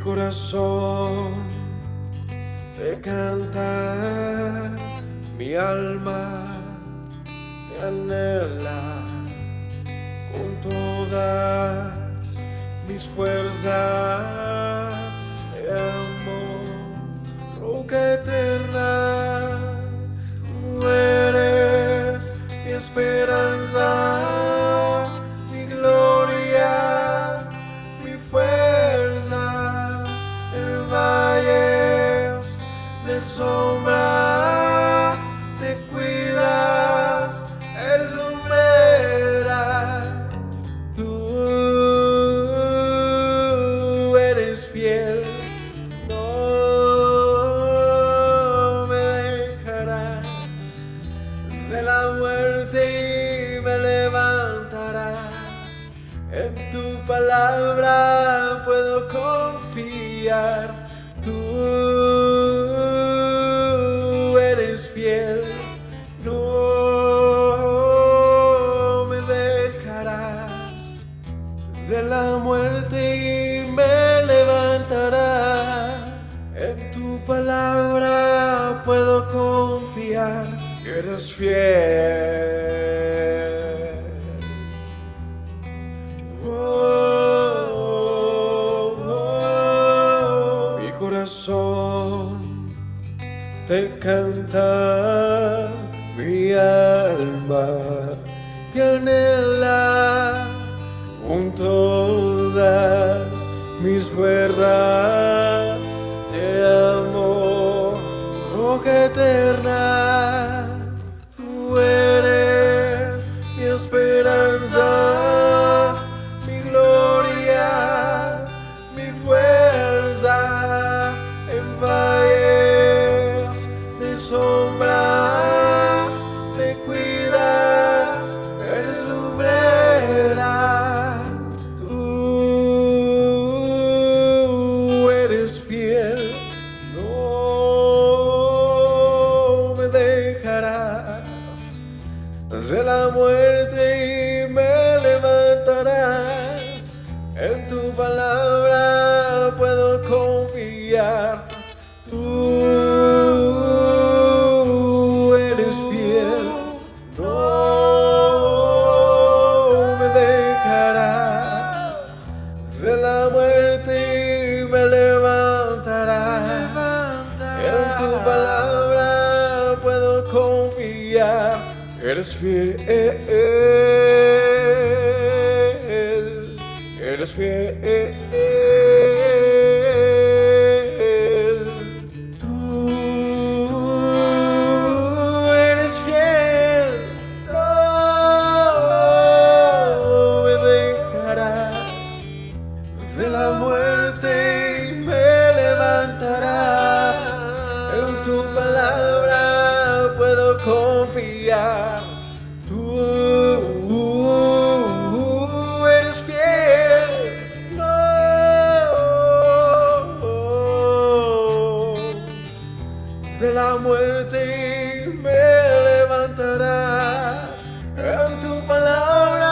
corazón te canta, mi alma te anhela con todas mis fuerzas. Te amo, roca eterna, tú eres mi esperanza, mi gloria, mi fuerza. En valles de sombra te cuidas, eres lumbrera. Tú eres fiel, no me dejarás de la muerte y me levantarás. En tu palabra puedo confiar. Tú eres fiel, no me dejarás de la muerte y me levantarás. En tu palabra puedo confiar. Eres fiel. Mi corazón te canta, mi alma te anhela con todas mis fuerzas. Te amo, roca eterna, tú eres mi esperanza, mi gloria, mi fuerza. En valles de sombra te cuidas, eres lumbrera. Tú eres fiel, no me dejarás de la muerte y me levantarás. En tu palabra puedo confiar. Tú eres fiel, no me dejarás de la muerte y me levantarás. En tu palabra puedo confiar. Eres fiel, eres fiel. Tú eres fiel, no me dejarás de la muerte y me levantarás. En tu palabra puedo confiar. Tú eres fiel, no de la muerte y me levantarás. En tu palabra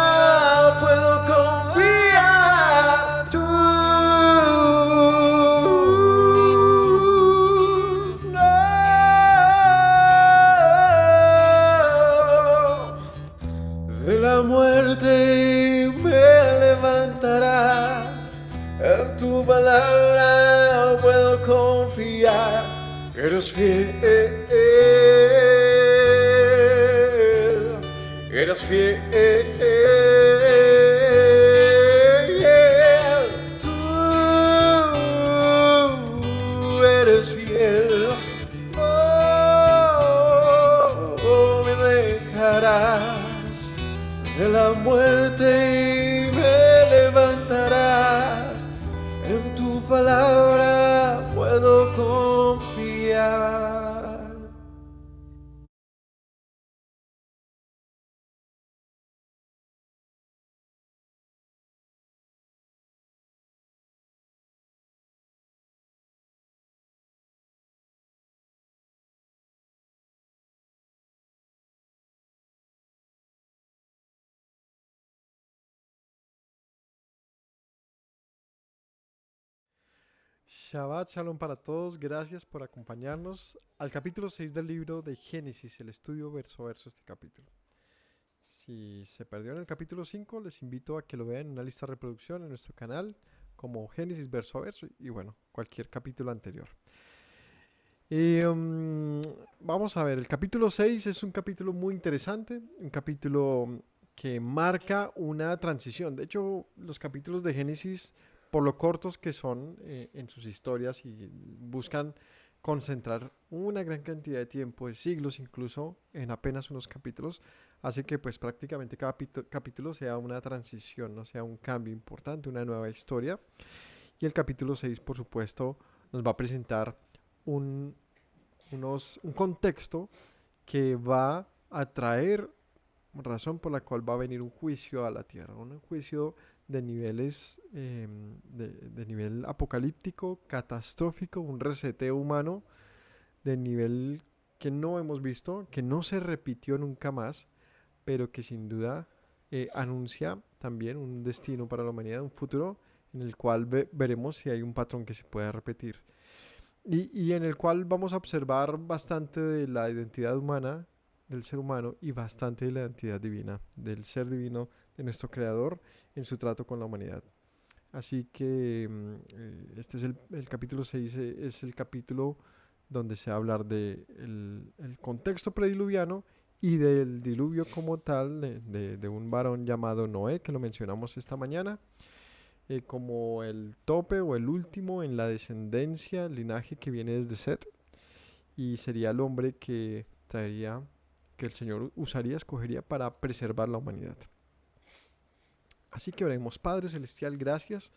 puedo confiar. Tú no de la muerte y me levantarás. En tu palabra puedo confiar. Eres fiel, eres fiel. Tú eres fiel, no me dejarás de la muerte y me levantarás. En tu palabra puedo confiar. Shabbat Shalom para todos, gracias por acompañarnos al capítulo 6 del libro de Génesis, el estudio verso a verso de este capítulo. Si se perdió en el capítulo 5, les invito a que lo vean en una lista de reproducción en nuestro canal como Génesis verso a verso y bueno, cualquier capítulo anterior. Vamos a ver, el capítulo 6 es un capítulo muy interesante, un capítulo que marca una transición. De hecho, los capítulos de Génesis, por lo cortos que son en sus historias y buscan concentrar una gran cantidad de tiempo, de siglos incluso, en apenas unos capítulos, hace que pues prácticamente cada capítulo sea una transición, no sea un cambio importante, una nueva historia. Y el capítulo 6, por supuesto, nos va a presentar un contexto que va a traer razón por la cual va a venir un juicio a la tierra, un juicio de niveles, de nivel apocalíptico, catastrófico, un reseteo humano de nivel que no hemos visto, que no se repitió nunca más, pero que sin duda anuncia también un destino para la humanidad, un futuro en el cual veremos si hay un patrón que se pueda repetir. Y en el cual vamos a observar bastante de la identidad humana, del ser humano, y bastante de la identidad divina, del ser divino de nuestro Creador en su trato con la humanidad. Así que este es el capítulo 6, es el capítulo donde se va a hablar de el contexto prediluviano y del diluvio como tal, de un varón llamado Noé, que lo mencionamos esta mañana, como el tope o el último en la descendencia, el linaje que viene desde Set, y sería el hombre que traería, que el Señor usaría, escogería para preservar la humanidad. Así que oremos. Padre Celestial, gracias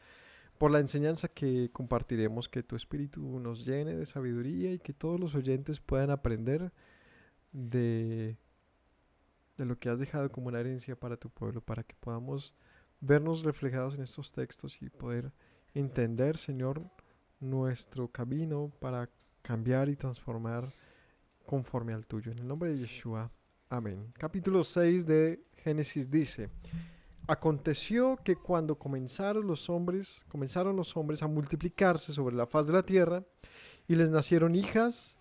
por la enseñanza que compartiremos, que tu Espíritu nos llene de sabiduría y que todos los oyentes puedan aprender de lo que has dejado como una herencia para tu pueblo, para que podamos vernos reflejados en estos textos y poder entender, Señor, nuestro camino para cambiar y transformar conforme al tuyo. En el nombre de Yeshua, amén. Capítulo 6 de Génesis dice: aconteció que cuando comenzaron los hombres a multiplicarse sobre la faz de la tierra y les nacieron hijas,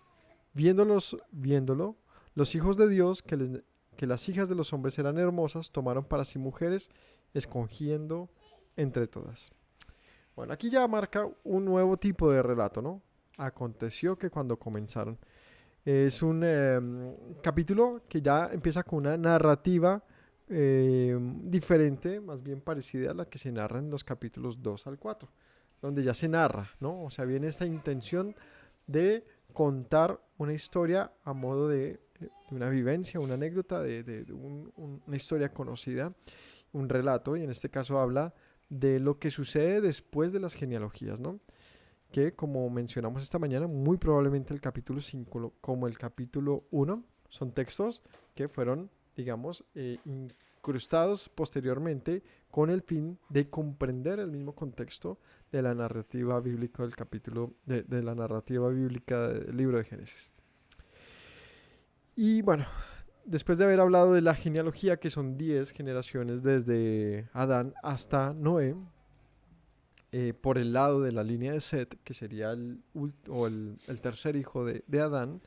viéndolo, los hijos de Dios, que las hijas de los hombres eran hermosas, tomaron para sí mujeres, escogiendo entre todas. Bueno, aquí ya marca un nuevo tipo de relato, ¿no? Aconteció que cuando comenzaron. Es un capítulo que ya empieza con una narrativa diferente, más bien parecida a la que se narra en los capítulos 2 al 4, donde ya se narra, ¿no? O sea, viene esta intención de contar una historia a modo de una vivencia, una anécdota, una historia conocida, un relato, y en este caso habla de lo que sucede después de las genealogías, ¿no? Que, como mencionamos esta mañana, muy probablemente el capítulo 5 como el capítulo 1 son textos que fueron, digamos, incrustados posteriormente con el fin de comprender el mismo contexto de la narrativa bíblica del capítulo, de la narrativa bíblica del libro de Génesis. Y bueno, después de haber hablado de la genealogía, que son 10 generaciones desde Adán hasta Noé, por el lado de la línea de Set, que sería el tercer hijo de Adán,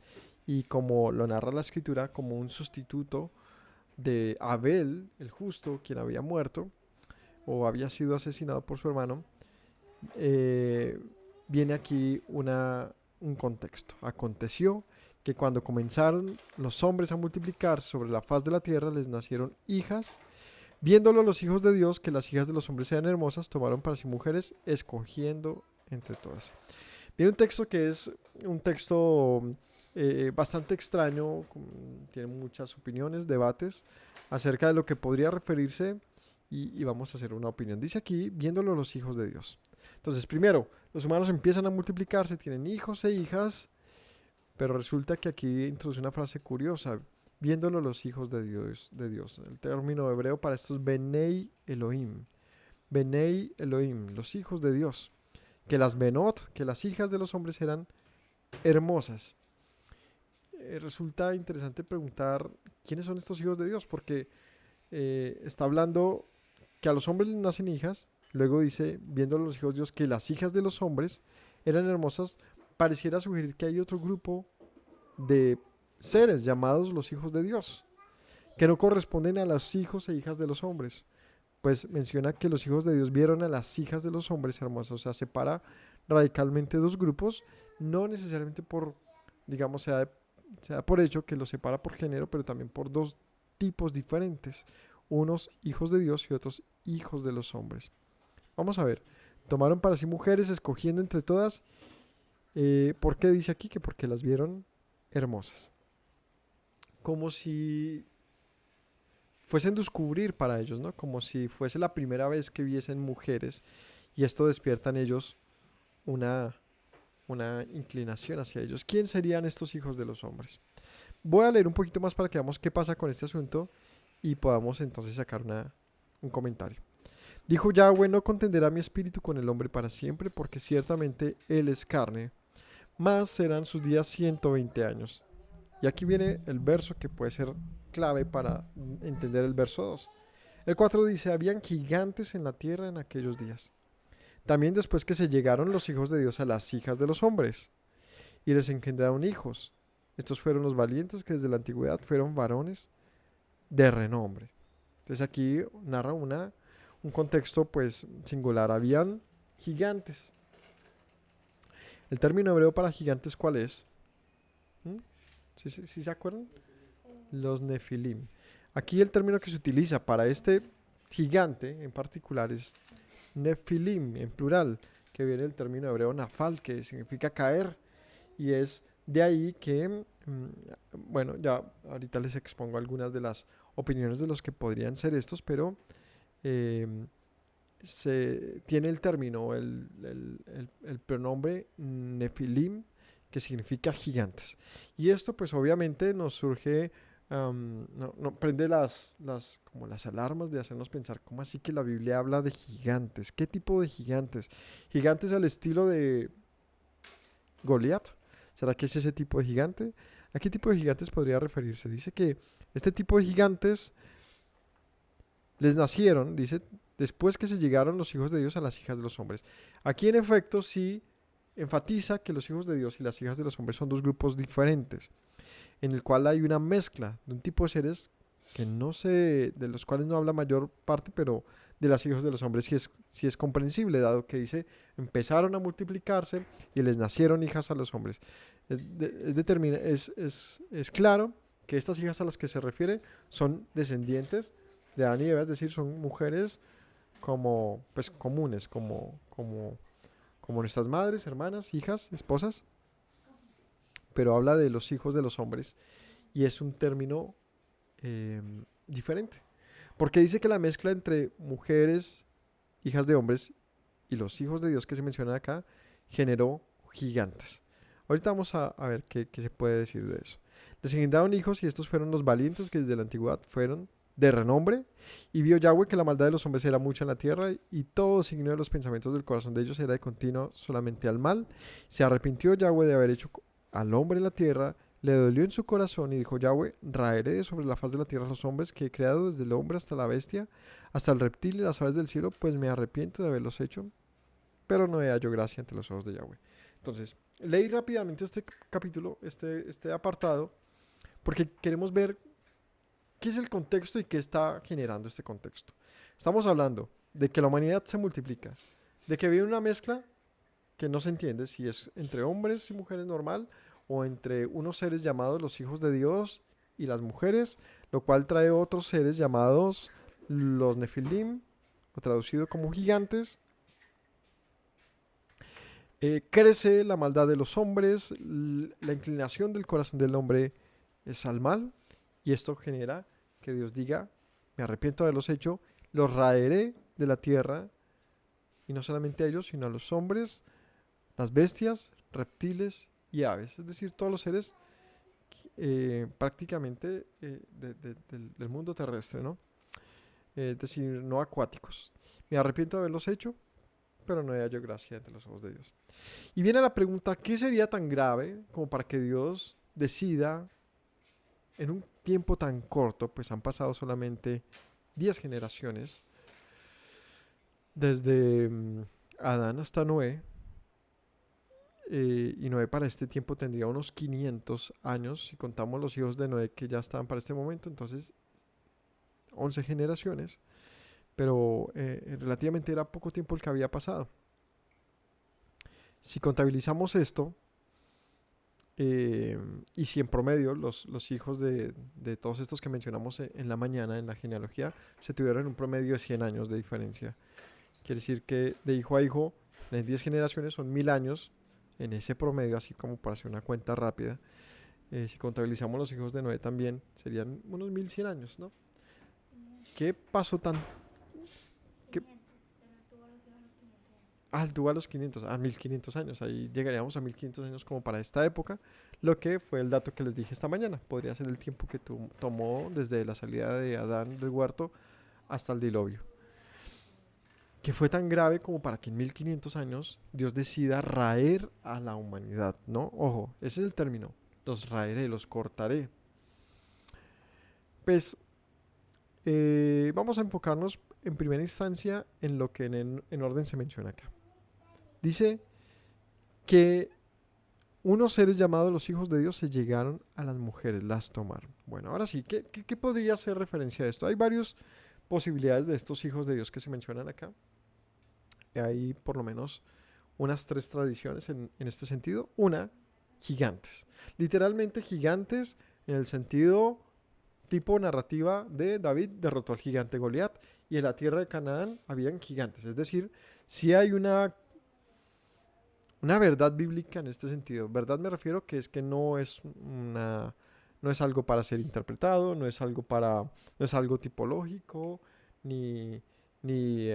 y como lo narra la escritura, como un sustituto de Abel, el justo, quien había muerto o había sido asesinado por su hermano, viene aquí un contexto. Aconteció que cuando comenzaron los hombres a multiplicarse sobre la faz de la tierra, les nacieron hijas. Viéndolo los hijos de Dios, que las hijas de los hombres eran hermosas, tomaron para sí mujeres, escogiendo entre todas. Viene un texto que es un texto bastante extraño, tiene muchas opiniones, debates acerca de lo que podría referirse, y vamos a hacer una opinión. Dice aquí, viéndolo los hijos de Dios. Entonces, primero, los humanos empiezan a multiplicarse, tienen hijos e hijas, pero resulta que aquí introduce una frase curiosa: viéndolo los hijos de Dios. El término hebreo para esto es Benei Elohim. Benei Elohim, los hijos de Dios. Que las Benot, que las hijas de los hombres eran hermosas. Resulta interesante preguntar quiénes son estos hijos de Dios, porque está hablando que a los hombres les nacen hijas, luego dice, viéndolo los hijos de Dios, que las hijas de los hombres eran hermosas, pareciera sugerir que hay otro grupo de seres llamados los hijos de Dios, que no corresponden a los hijos e hijas de los hombres. Pues menciona que los hijos de Dios vieron a las hijas de los hombres hermosas, o sea, separa radicalmente dos grupos, no necesariamente por, digamos, sea por hecho que los separa por género, pero también por dos tipos diferentes, unos hijos de Dios y otros hijos de los hombres. Vamos a ver, tomaron para sí mujeres, escogiendo entre todas. ¿Por qué dice aquí? Que porque las vieron hermosas. Como si fuesen descubrir para ellos, ¿no? Como si fuese la primera vez que viesen mujeres y esto despierta en ellos una, una inclinación hacia ellos. ¿Quién serían estos hijos de los hombres? Voy a leer un poquito más para que veamos qué pasa con este asunto y podamos entonces sacar un comentario. Dijo Yahweh: no contenderá mi espíritu con el hombre para siempre, porque ciertamente él es carne, más serán sus días 120 años. Y aquí viene el verso que puede ser clave para entender el verso 2. El 4 dice: habían gigantes en la tierra en aquellos días. También después que se llegaron los hijos de Dios a las hijas de los hombres, y les engendraron hijos. Estos fueron los valientes que desde la antigüedad fueron varones de renombre. Entonces aquí narra un contexto pues singular. Habían gigantes. El término hebreo para gigantes, ¿cuál es? ¿Sí se acuerdan? Los nefilim. Aquí el término que se utiliza para este gigante en particular es nefilim, en plural, que viene del término hebreo nafal, que significa caer, y es de ahí que, bueno, ya ahorita les expongo algunas de las opiniones de los que podrían ser estos, pero se tiene el término, el pronombre nefilim, que significa gigantes. Y esto pues obviamente nos surge, no prende como las alarmas de hacernos pensar, ¿cómo así que la Biblia habla de gigantes? ¿Qué tipo de gigantes? ¿Gigantes al estilo de Goliat? ¿Será que es ese tipo de gigante? ¿A qué tipo de gigantes podría referirse? Dice que este tipo de gigantes les nacieron, dice, después que se llegaron los hijos de Dios a las hijas de los hombres. Aquí en efecto sí enfatiza que los hijos de Dios y las hijas de los hombres son dos grupos diferentes, en el cual hay una mezcla de un tipo de seres que no sé, de los cuales no habla mayor parte, pero de las hijas de los hombres sí es comprensible, dado que dice, empezaron a multiplicarse y les nacieron hijas a los hombres. Es claro que estas hijas a las que se refiere son descendientes de Adán y Eva, es decir, son mujeres como, pues, comunes, como nuestras madres, hermanas, hijas, esposas, pero habla de los hijos de los hombres y es un término diferente, porque dice que la mezcla entre mujeres, hijas de hombres y los hijos de Dios que se mencionan acá generó gigantes. Ahorita vamos a ver qué se puede decir de eso. Les engendraron hijos y estos fueron los valientes que desde la antigüedad fueron de renombre, y vio Yahweh que la maldad de los hombres era mucha en la tierra, y todo signo de los pensamientos del corazón de ellos era de continuo solamente al mal. Se arrepintió Yahweh de haber hecho al hombre en la tierra, le dolió en su corazón, y dijo Yahweh: raeré sobre la faz de la tierra a los hombres que he creado, desde el hombre hasta la bestia, hasta el reptil y las aves del cielo, pues me arrepiento de haberlos hecho, pero no he hallado gracia ante los ojos de Yahweh. Entonces, leí rápidamente este capítulo, este apartado, porque queremos ver ¿qué es el contexto y qué está generando este contexto? Estamos hablando de que la humanidad se multiplica, de que viene una mezcla que no se entiende si es entre hombres y mujeres normal o entre unos seres llamados los hijos de Dios y las mujeres, lo cual trae otros seres llamados los nefilim, o traducido como gigantes. Crece la maldad de los hombres, la inclinación del corazón del hombre es al mal, y esto genera que Dios diga: me arrepiento de haberlos hecho, los raeré de la tierra, y no solamente a ellos, sino a los hombres, las bestias, reptiles y aves, es decir, todos los seres prácticamente del mundo terrestre, ¿no? Es decir, no acuáticos. Me arrepiento de haberlos hecho, pero no he hallado gracia ante los ojos de Dios. Y viene la pregunta: ¿qué sería tan grave como para que Dios decida en un tiempo tan corto? Pues han pasado solamente 10 generaciones, desde Adán hasta Noé, y Noé para este tiempo tendría unos 500 años, si contamos los hijos de Noé que ya estaban para este momento, entonces 11 generaciones, pero relativamente era poco tiempo el que había pasado. Si contabilizamos esto, y si en promedio los hijos de todos estos que mencionamos en la mañana, en la genealogía, se tuvieron un promedio de 100 años de diferencia. Quiere decir que de hijo a hijo, en 10 generaciones son 1000 años en ese promedio, así como para hacer una cuenta rápida. Si contabilizamos los hijos de Noé también, serían unos 1100 años, ¿no? ¿Qué pasó tan...? ¿Qué? Tuvo a los 500, a 1500 años. Ahí llegaríamos a 1500 años como para esta época, lo que fue el dato que les dije esta mañana. Podría ser el tiempo que tomó desde la salida de Adán del huerto hasta el diluvio. Que fue tan grave como para que en 1500 años Dios decida raer a la humanidad, ¿no? Ojo, ese es el término. Los raeré, los cortaré. Pues vamos a enfocarnos en primera instancia en lo que en orden se menciona acá. Dice que unos seres llamados los hijos de Dios se llegaron a las mujeres, las tomaron. Bueno, ahora sí, ¿qué podría hacer referencia a esto? Hay varias posibilidades de estos hijos de Dios que se mencionan acá. Hay por lo menos unas 3 tradiciones en este sentido. Una, gigantes. Literalmente gigantes en el sentido tipo narrativa de David derrotó al gigante Goliat y en la tierra de Canaán habían gigantes. Es decir, si hay una verdad bíblica en este sentido. Verdad me refiero que es que no es algo para ser interpretado, no es algo tipológico, ni, ni,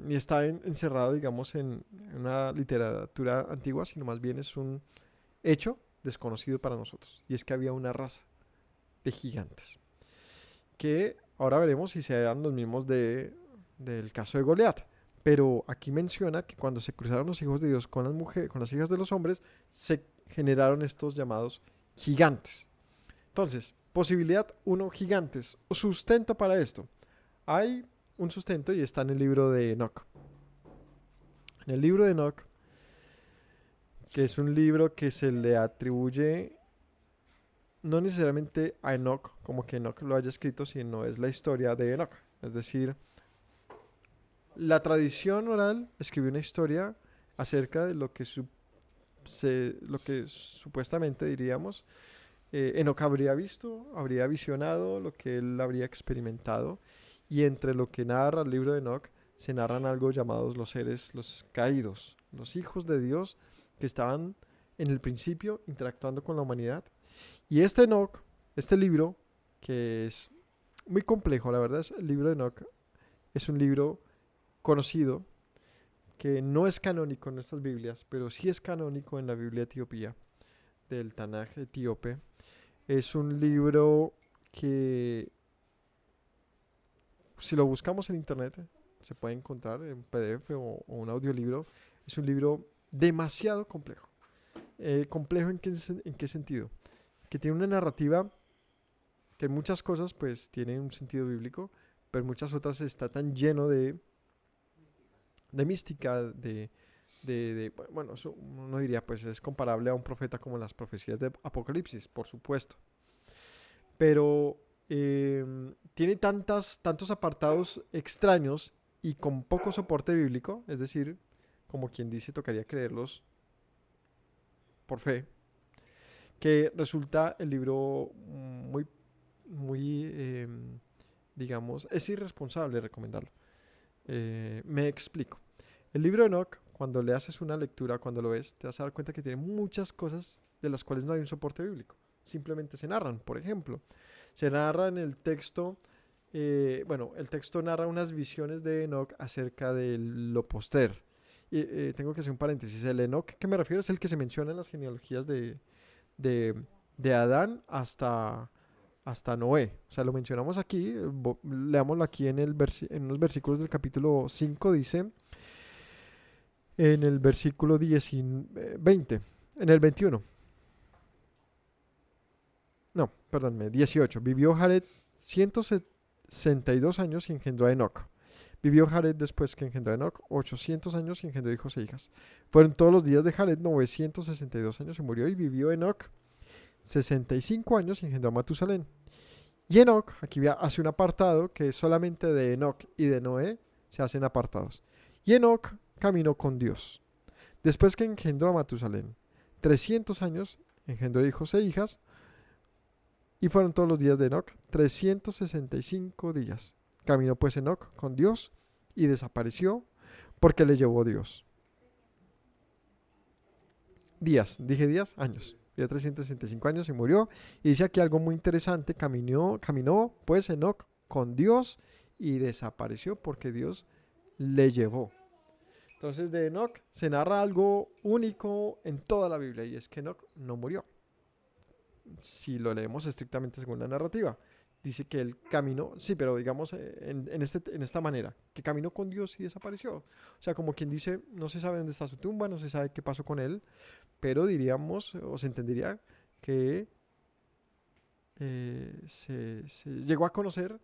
ni está encerrado, digamos, en una literatura antigua, sino más bien es un hecho desconocido para nosotros. Y es que había una raza de gigantes, que ahora veremos si serán los mismos del caso de Goliat. Pero aquí menciona que cuando se cruzaron los hijos de Dios con las mujeres, con las hijas de los hombres, se generaron estos llamados gigantes. Entonces, posibilidad 1, gigantes. Sustento para esto. Hay un sustento y está en el libro de Enoc. En el libro de Enoc, que es un libro que se le atribuye no necesariamente a Enoc, como que Enoc lo haya escrito, sino es la historia de Enoc. Es decir, la tradición oral escribió una historia acerca de lo que supuestamente diríamos Enoc habría visto, habría visionado, lo que él habría experimentado. Y entre lo que narra el libro de Enoc se narran algo llamados los seres, los caídos, los hijos de Dios que estaban en el principio interactuando con la humanidad. Y este Enoc, este libro, que es muy complejo, la verdad, el libro de Enoc es un libro conocido, que no es canónico en nuestras Biblias, pero sí es canónico en la Biblia etiopía, del Tanaj etíope. Es un libro que, si lo buscamos en internet, se puede encontrar en PDF o un audiolibro. Es un libro demasiado complejo. ¿Complejo en qué sentido? Que tiene una narrativa que en muchas cosas pues tiene un sentido bíblico, pero en muchas otras está tan lleno de mística, bueno, eso uno diría, pues es comparable a un profeta como las profecías de Apocalipsis, por supuesto. Pero tiene tantos apartados extraños y con poco soporte bíblico, es decir, como quien dice, tocaría creerlos por fe, que resulta el libro muy, digamos, es irresponsable recomendarlo. Me explico. El libro de Enoc, cuando le haces una lectura, cuando lo ves, te vas a dar cuenta que tiene muchas cosas de las cuales no hay un soporte bíblico. Simplemente se narran. Por ejemplo, se narra en el texto, el texto narra unas visiones de Enoc acerca de lo postrer. Y tengo que hacer un paréntesis. El Enoc que me refiero es el que se menciona en las genealogías de Adán hasta Noé. O sea, lo mencionamos aquí, leámoslo aquí en unos versículos del capítulo 5, dice, en el versículo 20, en el 21. No, perdónme, 18. Vivió Jared 162 años y engendró a Enoc. Vivió Jared después que engendró a Enoc 800 años y engendró hijos e hijas. Fueron todos los días de Jared 962 años y murió, y vivió Enoc 65 años y engendró a Matusalén. Y Enoc, aquí hace un apartado que solamente de Enoc y de Noé se hacen apartados. Y Enoc caminó con Dios. Después que engendró a Matusalén 300 años, engendró hijos e hijas, y fueron todos los días de Enoc 365 días. Caminó pues Enoc con Dios y desapareció porque le llevó Dios. Días, dije días, años. Vivió 365 años y murió. Y dice aquí algo muy interesante: caminó pues Enoc con Dios y desapareció porque Dios le llevó. Entonces de Enoc se narra algo único en toda la Biblia, y es que Enoc no murió. Si lo leemos estrictamente según la narrativa, dice que él caminó, sí, pero digamos en esta manera, que caminó con Dios y desapareció. O sea, como quien dice, no se sabe dónde está su tumba, no se sabe qué pasó con él, pero diríamos, o se entendería que se llegó a conocer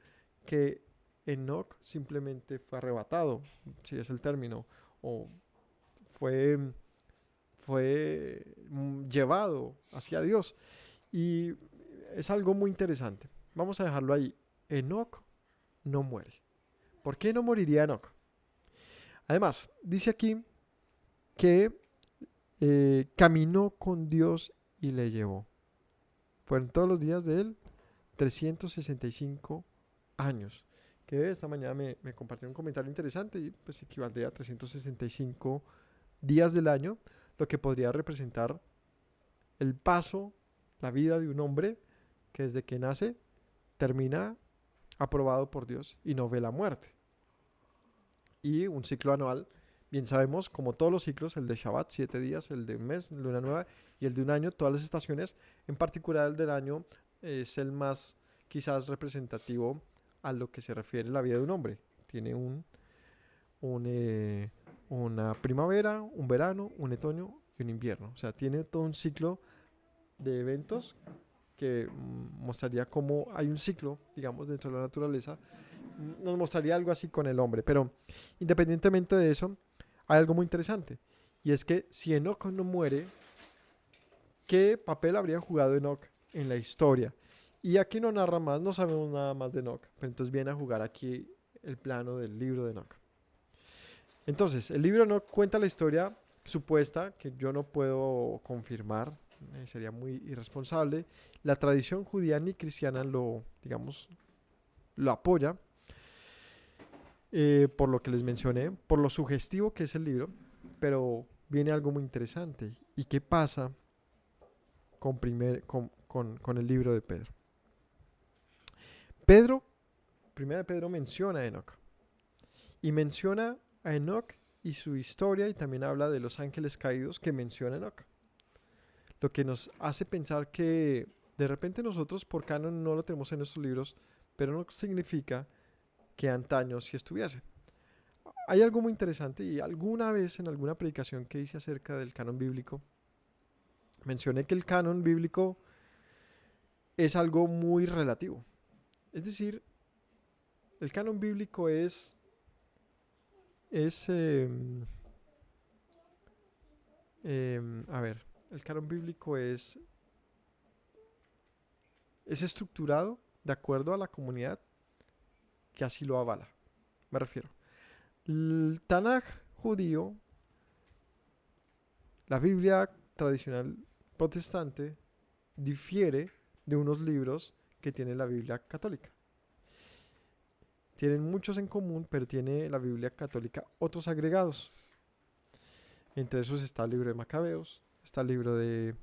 que Enoc simplemente fue arrebatado, si es el término, o fue, fue llevado hacia Dios. Y es algo muy interesante. Vamos a dejarlo ahí. Enoc no muere. ¿Por qué no moriría Enoc? Además, dice aquí que caminó con Dios y le llevó. Fueron todos los días de él 365 años. Que esta mañana me compartió un comentario interesante, y pues equivaldría a 365 días del año, lo que podría representar el paso, la vida de un hombre que desde que nace termina aprobado por Dios y no ve la muerte. Y un ciclo anual, bien sabemos, como todos los ciclos, el de Shabbat, 7 días, el de un mes, luna nueva, y el de un año, todas las estaciones, en particular el del año, es el más quizás representativo a lo que se refiere a la vida de un hombre. Tiene una primavera, un verano, un otoño y un invierno. O sea, tiene todo un ciclo de eventos que mostraría cómo hay un ciclo, digamos, dentro de la naturaleza. Nos mostraría algo así con el hombre, pero independientemente de eso, hay algo muy interesante, y es que si Enoc no muere, ¿qué papel habría jugado Enoc en la historia? Y aquí no narra más, no sabemos nada más de Enoc, pero entonces viene a jugar aquí el plano del libro de Enoc. Entonces, el libro de Enoc cuenta la historia supuesta, que yo no puedo confirmar, sería muy irresponsable. La tradición judía ni cristiana lo, digamos, lo apoya, por lo que les mencioné, por lo sugestivo que es el libro, pero viene algo muy interesante. ¿Y qué pasa con el libro de Pedro? Primera de Pedro menciona a Enoc, y menciona a Enoc y su historia, y también habla de los ángeles caídos que menciona Enoc. Lo que nos hace pensar que de repente nosotros por canon no lo tenemos en nuestros libros, pero no significa que antaño sí estuviese. Hay algo muy interesante, y alguna vez en alguna predicación que hice acerca del canon bíblico, mencioné que el canon bíblico es algo muy relativo. Es decir, el canon bíblico es a ver, el canon bíblico es estructurado de acuerdo a la comunidad que así lo avala. Me refiero. El Tanaj judío, la Biblia tradicional protestante, difiere de unos libros que tiene la Biblia católica. Tienen muchos en común, pero tiene la Biblia católica otros agregados. Entre esos está el libro de Macabeos, está el libro de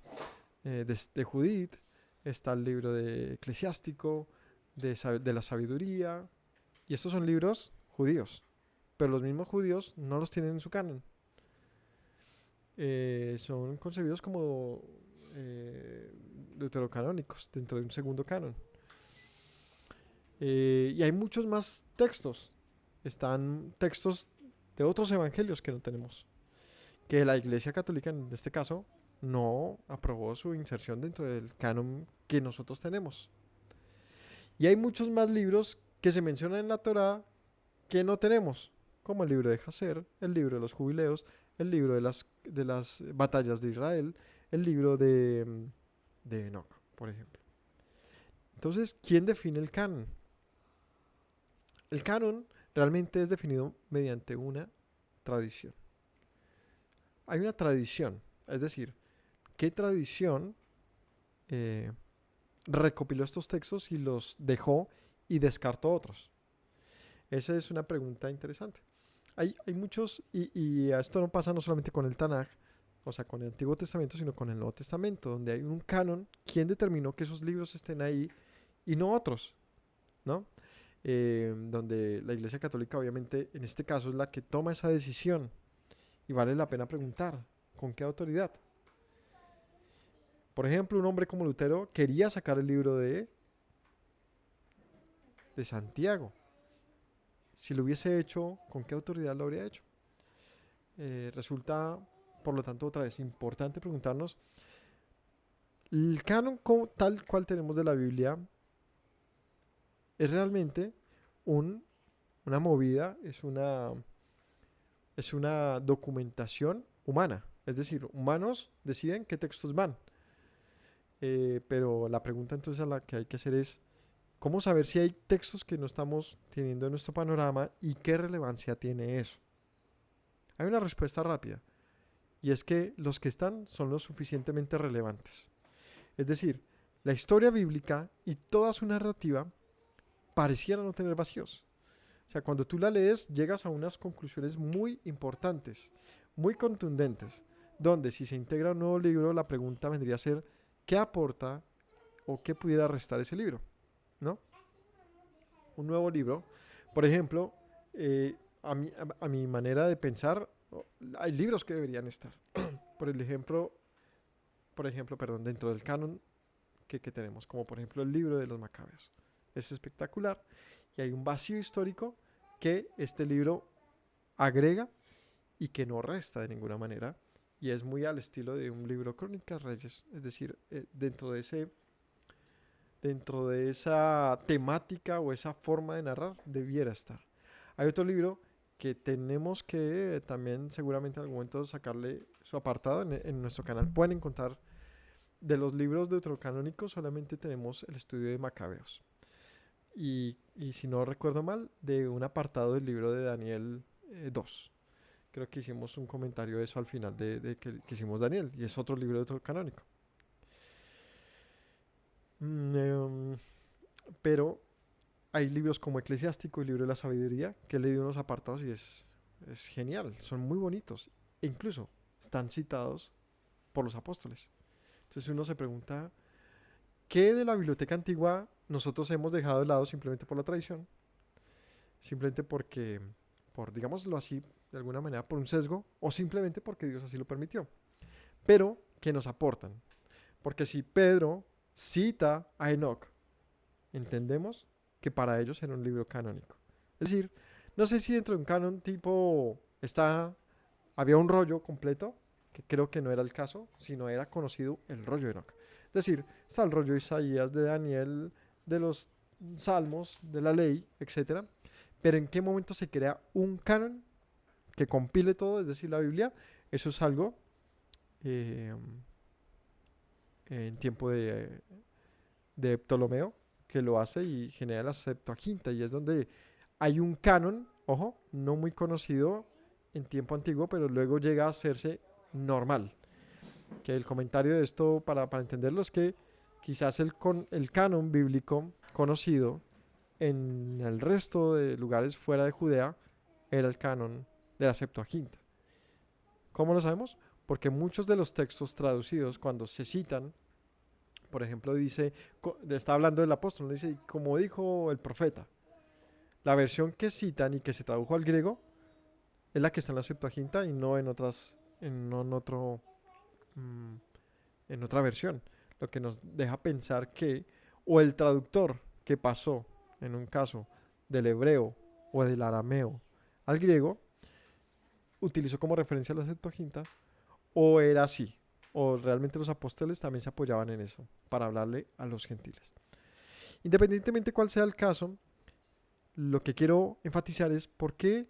Judith, está el libro de Eclesiástico, de la sabiduría. Y estos son libros judíos, pero los mismos judíos no los tienen en su canon. Son concebidos como deuterocanónicos dentro de un segundo canon. Y hay muchos más textos. Están textos de otros evangelios que no tenemos, que la Iglesia Católica en este caso no aprobó su inserción dentro del canon que nosotros tenemos. Y hay muchos más libros que se mencionan en la Torá que no tenemos, como el libro de Jacer, el libro de los jubileos, el libro de las batallas de Israel, el libro de Enoch, por ejemplo. Entonces, ¿quién define el canon? El canon realmente es definido mediante una tradición. Hay una tradición, es decir, ¿qué tradición eh, recopiló estos textos y los dejó y descartó otros? Esa es una pregunta interesante. Hay muchos, y esto no pasa no solamente con el Tanaj, o sea, con el Antiguo Testamento, sino con el Nuevo Testamento, donde hay un canon. ¿Quién determinó que esos libros estén ahí y no otros? ¿No? Donde la Iglesia Católica, obviamente, en este caso es la que toma esa decisión. Y vale la pena preguntar, ¿con qué autoridad? Por ejemplo, un hombre como Lutero quería sacar el libro de Santiago. Si lo hubiese hecho, ¿con qué autoridad lo habría hecho? Resulta, por lo tanto, otra vez importante preguntarnos, ¿el canon tal cual tenemos de la Biblia es realmente un, una movida, es una documentación humana? Es decir, humanos deciden qué textos van. Pero la pregunta entonces a la que hay que hacer es, ¿cómo saber si hay textos que no estamos teniendo en nuestro panorama y qué relevancia tiene eso? Hay una respuesta rápida, y es que los que están son lo suficientemente relevantes. Es decir, la historia bíblica y toda su narrativa pareciera no tener vacíos. O sea, cuando tú la lees, llegas a unas conclusiones muy importantes, muy contundentes, donde si se integra un nuevo libro, la pregunta vendría a ser, ¿qué aporta o qué pudiera restar ese libro? ¿No? Un nuevo libro, por ejemplo, a mi manera de pensar, hay libros que deberían estar. Por el ejemplo, perdón, dentro del canon que tenemos, como por ejemplo el libro de los Macabeos. Es espectacular y hay un vacío histórico que este libro agrega y que no resta de ninguna manera, y es muy al estilo de un libro Crónicas Reyes, es decir, dentro de esa temática o esa forma de narrar debiera estar. Hay otro libro que tenemos que también seguramente en algún momento sacarle su apartado en nuestro canal. Pueden encontrar de los libros deuterocanónicos, solamente tenemos el estudio de Macabeos. Y si no recuerdo mal, de un apartado del libro de Daniel 2. Creo que hicimos un comentario de eso al final de que hicimos Daniel, y es otro libro deuterocanónico. Pero hay libros como Eclesiástico y Libro de la Sabiduría, que he leído unos apartados y es genial, son muy bonitos. E incluso están citados por los apóstoles. Entonces uno se pregunta, ¿qué de la biblioteca antigua nosotros hemos dejado de lado simplemente por la tradición? Simplemente porque, digámoslo así, de alguna manera por un sesgo, o simplemente porque Dios así lo permitió. Pero que nos aportan. Porque si Pedro cita a Enoch, entendemos que para ellos era un libro canónico. Es decir, no sé si dentro de un canon tipo había un rollo completo, que creo que no era el caso, sino era conocido el rollo de Enoch. Es decir, está el rollo de Isaías, de Daniel, de los salmos, de la ley, etcétera. Pero ¿en qué momento se crea un canon que compile todo, es decir, la Biblia? Eso es algo eh, en tiempo de Ptolomeo, que lo hace y genera la Septuaginta, y es donde hay un canon, ojo, no muy conocido en tiempo antiguo, pero luego llega a hacerse normal. Que el comentario de esto, para entenderlo, es que quizás el canon bíblico conocido en el resto de lugares fuera de Judea era el canon de la Septuaginta. ¿Cómo lo sabemos? Porque muchos de los textos traducidos, cuando se citan, por ejemplo, está hablando del apóstol, dice, como dijo el profeta. La versión que citan y que se tradujo al griego es la que está en la Septuaginta y no en otras, mm, en otra versión. Lo que nos deja pensar que o el traductor que pasó, en un caso, del hebreo o del arameo al griego, utilizó como referencia la Septuaginta, o era así, o realmente los apóstoles también se apoyaban en eso para hablarle a los gentiles. Independientemente cuál sea el caso, lo que quiero enfatizar es por qué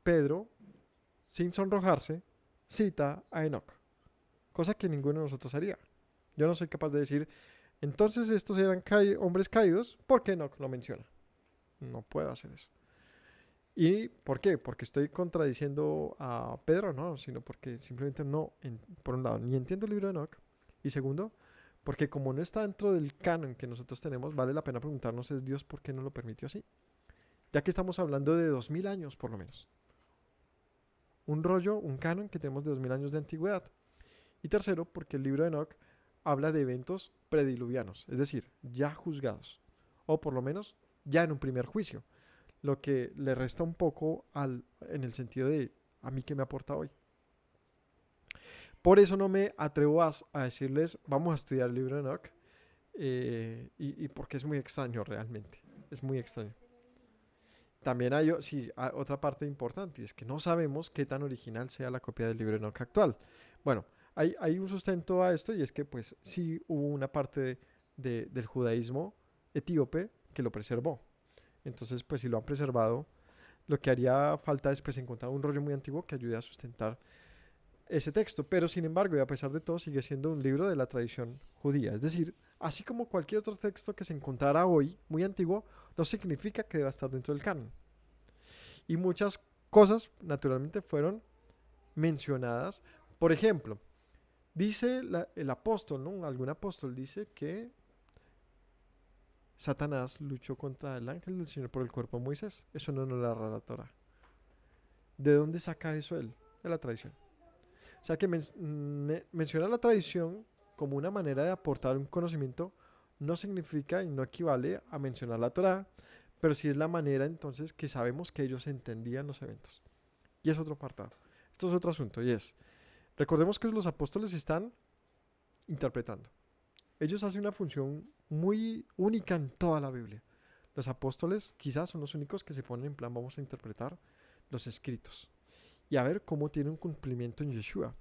Pedro, sin sonrojarse, cita a Enoc, cosa que ninguno de nosotros haría. Yo no soy capaz de decir, entonces estos eran hombres caídos, ¿por qué Enoc lo menciona? No puedo hacer eso. ¿Y por qué? Porque estoy contradiciendo a Pedro, no, sino porque simplemente no, por un lado, ni entiendo el libro de Enoch, y segundo, porque como no está dentro del canon que nosotros tenemos, vale la pena preguntarnos, ¿es Dios por qué no lo permitió así? Ya que estamos hablando de 2000 años por lo menos. Un rollo, un canon que tenemos de 2000 años de antigüedad. Y tercero, porque el libro de Enoch habla de eventos prediluvianos, es decir, ya juzgados, o por lo menos ya en un primer juicio, lo que le resta un poco en el sentido de a mí que me aporta hoy. Por eso no me atrevo a decirles, vamos a estudiar el libro de Enoch, y porque es muy extraño realmente, es muy extraño. También hay otra parte importante, y es que no sabemos qué tan original sea la copia del libro de Enoch actual. Bueno, hay un sustento a esto, y es que pues sí hubo una parte del judaísmo etíope que lo preservó. Entonces, pues si lo han preservado, lo que haría falta es pues encontrar un rollo muy antiguo que ayude a sustentar ese texto. Pero sin embargo, y a pesar de todo, sigue siendo un libro de la tradición judía. Es decir, así como cualquier otro texto que se encontrara hoy, muy antiguo, no significa que deba estar dentro del canon. Y muchas cosas, naturalmente, fueron mencionadas. Por ejemplo, dice el apóstol, ¿no? Algún apóstol dice que Satanás luchó contra el ángel del Señor por el cuerpo de Moisés. Eso no nos lo narra la Torah. ¿De dónde saca eso él? De la tradición. O sea que mencionar la tradición como una manera de aportar un conocimiento no significa y no equivale a mencionar la Torah, pero sí es la manera entonces que sabemos que ellos entendían los eventos. Y es otro apartado. Esto es otro asunto y es, recordemos que los apóstoles están interpretando. Ellos hacen una función muy única en toda la Biblia. Los apóstoles quizás son los únicos que se ponen en plan, vamos a interpretar los escritos y a ver cómo tiene un cumplimiento en Yeshua,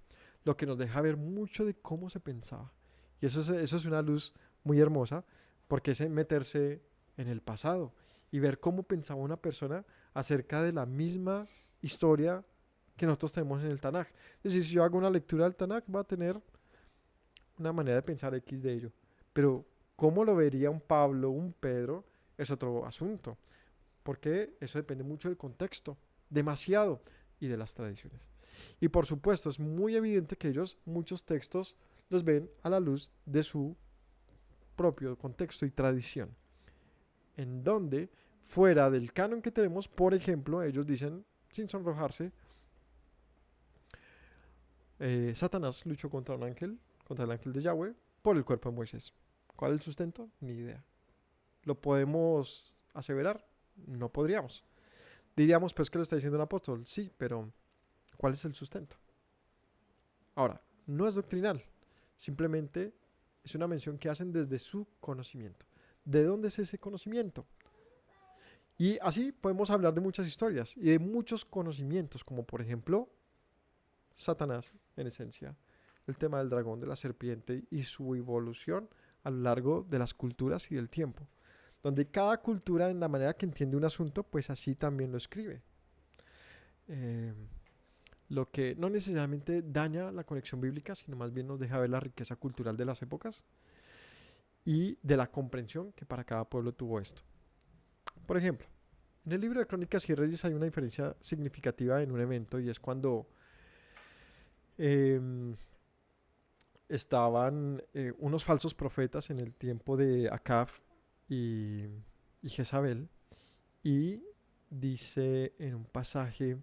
lo que nos deja ver mucho de cómo se pensaba. Y eso es una luz muy hermosa, porque es meterse en el pasado y ver cómo pensaba una persona acerca de la misma historia que nosotros tenemos en el Tanaj. Es decir, si yo hago una lectura del Tanaj, va a tener una manera de pensar X de ello. Pero cómo lo vería un Pablo, un Pedro, es otro asunto, porque eso depende mucho del contexto, demasiado, y de las tradiciones. Y por supuesto, es muy evidente que ellos muchos textos los ven a la luz de su propio contexto y tradición, en donde fuera del canon que tenemos, por ejemplo, ellos dicen, sin sonrojarse, Satanás luchó contra un ángel, contra el ángel de Yahweh, por el cuerpo de Moisés. ¿Cuál es el sustento? Ni idea. ¿Lo podemos aseverar? No podríamos. Diríamos, pues que lo está diciendo un apóstol. Sí, pero ¿cuál es el sustento? Ahora, no es doctrinal. Simplemente es una mención que hacen desde su conocimiento. ¿De dónde es ese conocimiento? Y así podemos hablar de muchas historias y de muchos conocimientos, como por ejemplo Satanás, en esencia, el tema del dragón, de la serpiente y su evolución a lo largo de las culturas y del tiempo, donde cada cultura en la manera que entiende un asunto, pues así también lo escribe. Lo que no necesariamente daña la conexión bíblica, sino más bien nos deja ver la riqueza cultural de las épocas y de la comprensión que para cada pueblo tuvo esto. Por ejemplo, en el libro de Crónicas y Reyes hay una diferencia significativa en un evento, y es cuando estaban unos falsos profetas en el tiempo de Acab y Jezabel, y dice en un pasaje,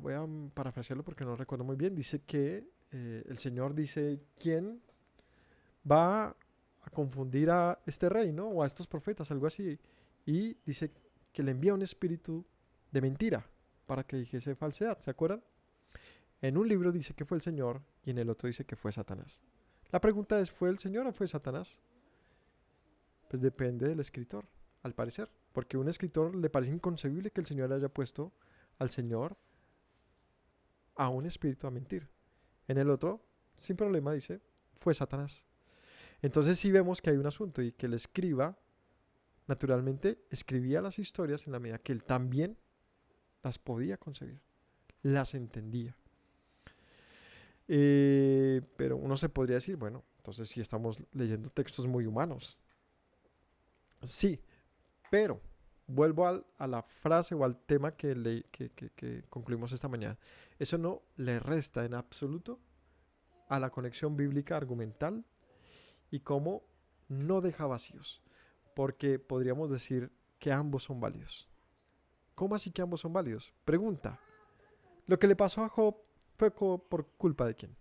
voy a parafrasearlo porque no recuerdo muy bien, dice que el Señor dice, ¿quién va a confundir a este rey, ¿no? O a estos profetas, algo así? Y dice que le envía un espíritu de mentira para que dijese falsedad, ¿se acuerdan? En un libro dice que fue el Señor y en el otro dice que fue Satanás. La pregunta es, ¿fue el Señor o fue Satanás? Pues depende del escritor, al parecer. Porque a un escritor le parece inconcebible que el Señor haya puesto al Señor a un espíritu a mentir. En el otro, sin problema, dice, fue Satanás. Entonces sí vemos que hay un asunto y que el escriba naturalmente escribía las historias en la medida que él también las podía concebir, las entendía. Pero uno se podría decir, bueno, entonces sí estamos leyendo textos muy humanos. Sí, pero vuelvo a la frase o al tema que concluimos esta mañana. Eso no le resta en absoluto a la conexión bíblica argumental y cómo no deja vacíos, porque podríamos decir que ambos son válidos. ¿Cómo así que ambos son válidos? Pregunta. ¿Lo que le pasó a Job fue por culpa de quién?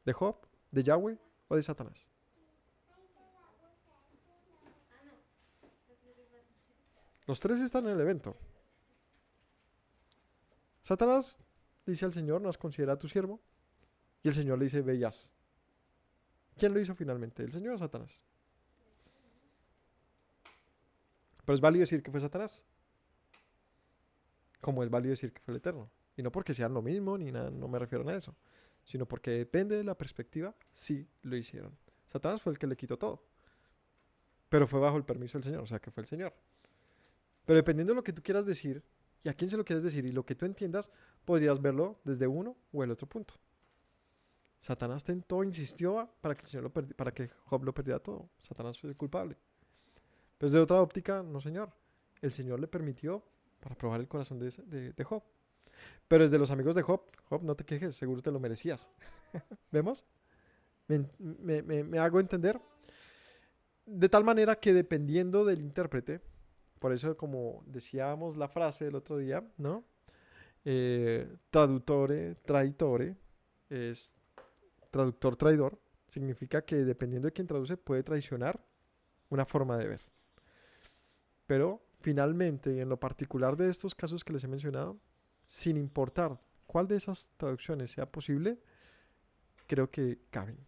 ¿De Job? ¿De Yahweh o de Satanás? Los tres están en el evento. Satanás dice al Señor, ¿nos considera tu siervo? Y el Señor le dice, ve y haz. ¿Quién lo hizo finalmente? ¿El Señor o Satanás? Pero es válido decir que fue Satanás, como es válido decir que fue el Eterno. Y no porque sean lo mismo, ni nada, no me refiero a eso, sino porque depende de la perspectiva, sí lo hicieron. Satanás fue el que le quitó todo, pero fue bajo el permiso del Señor, o sea que fue el Señor. Pero dependiendo de lo que tú quieras decir y a quién se lo quieres decir y lo que tú entiendas, podrías verlo desde uno o el otro punto. Satanás tentó, insistió para que, para que Job lo perdiera todo. Satanás fue el culpable. Pero desde otra óptica, no, Señor. El Señor le permitió para probar el corazón de Job. Pero desde los amigos de Job, Job, no te quejes, seguro te lo merecías. ¿Vemos? Me hago entender. De tal manera que dependiendo del intérprete, por eso como decíamos la frase del otro día, ¿no? Traductore, traitore, es traductor traidor, significa que dependiendo de quién traduce puede traicionar una forma de ver. Pero finalmente, en lo particular de estos casos que les he mencionado, sin importar cuál de esas traducciones sea posible, creo que caben.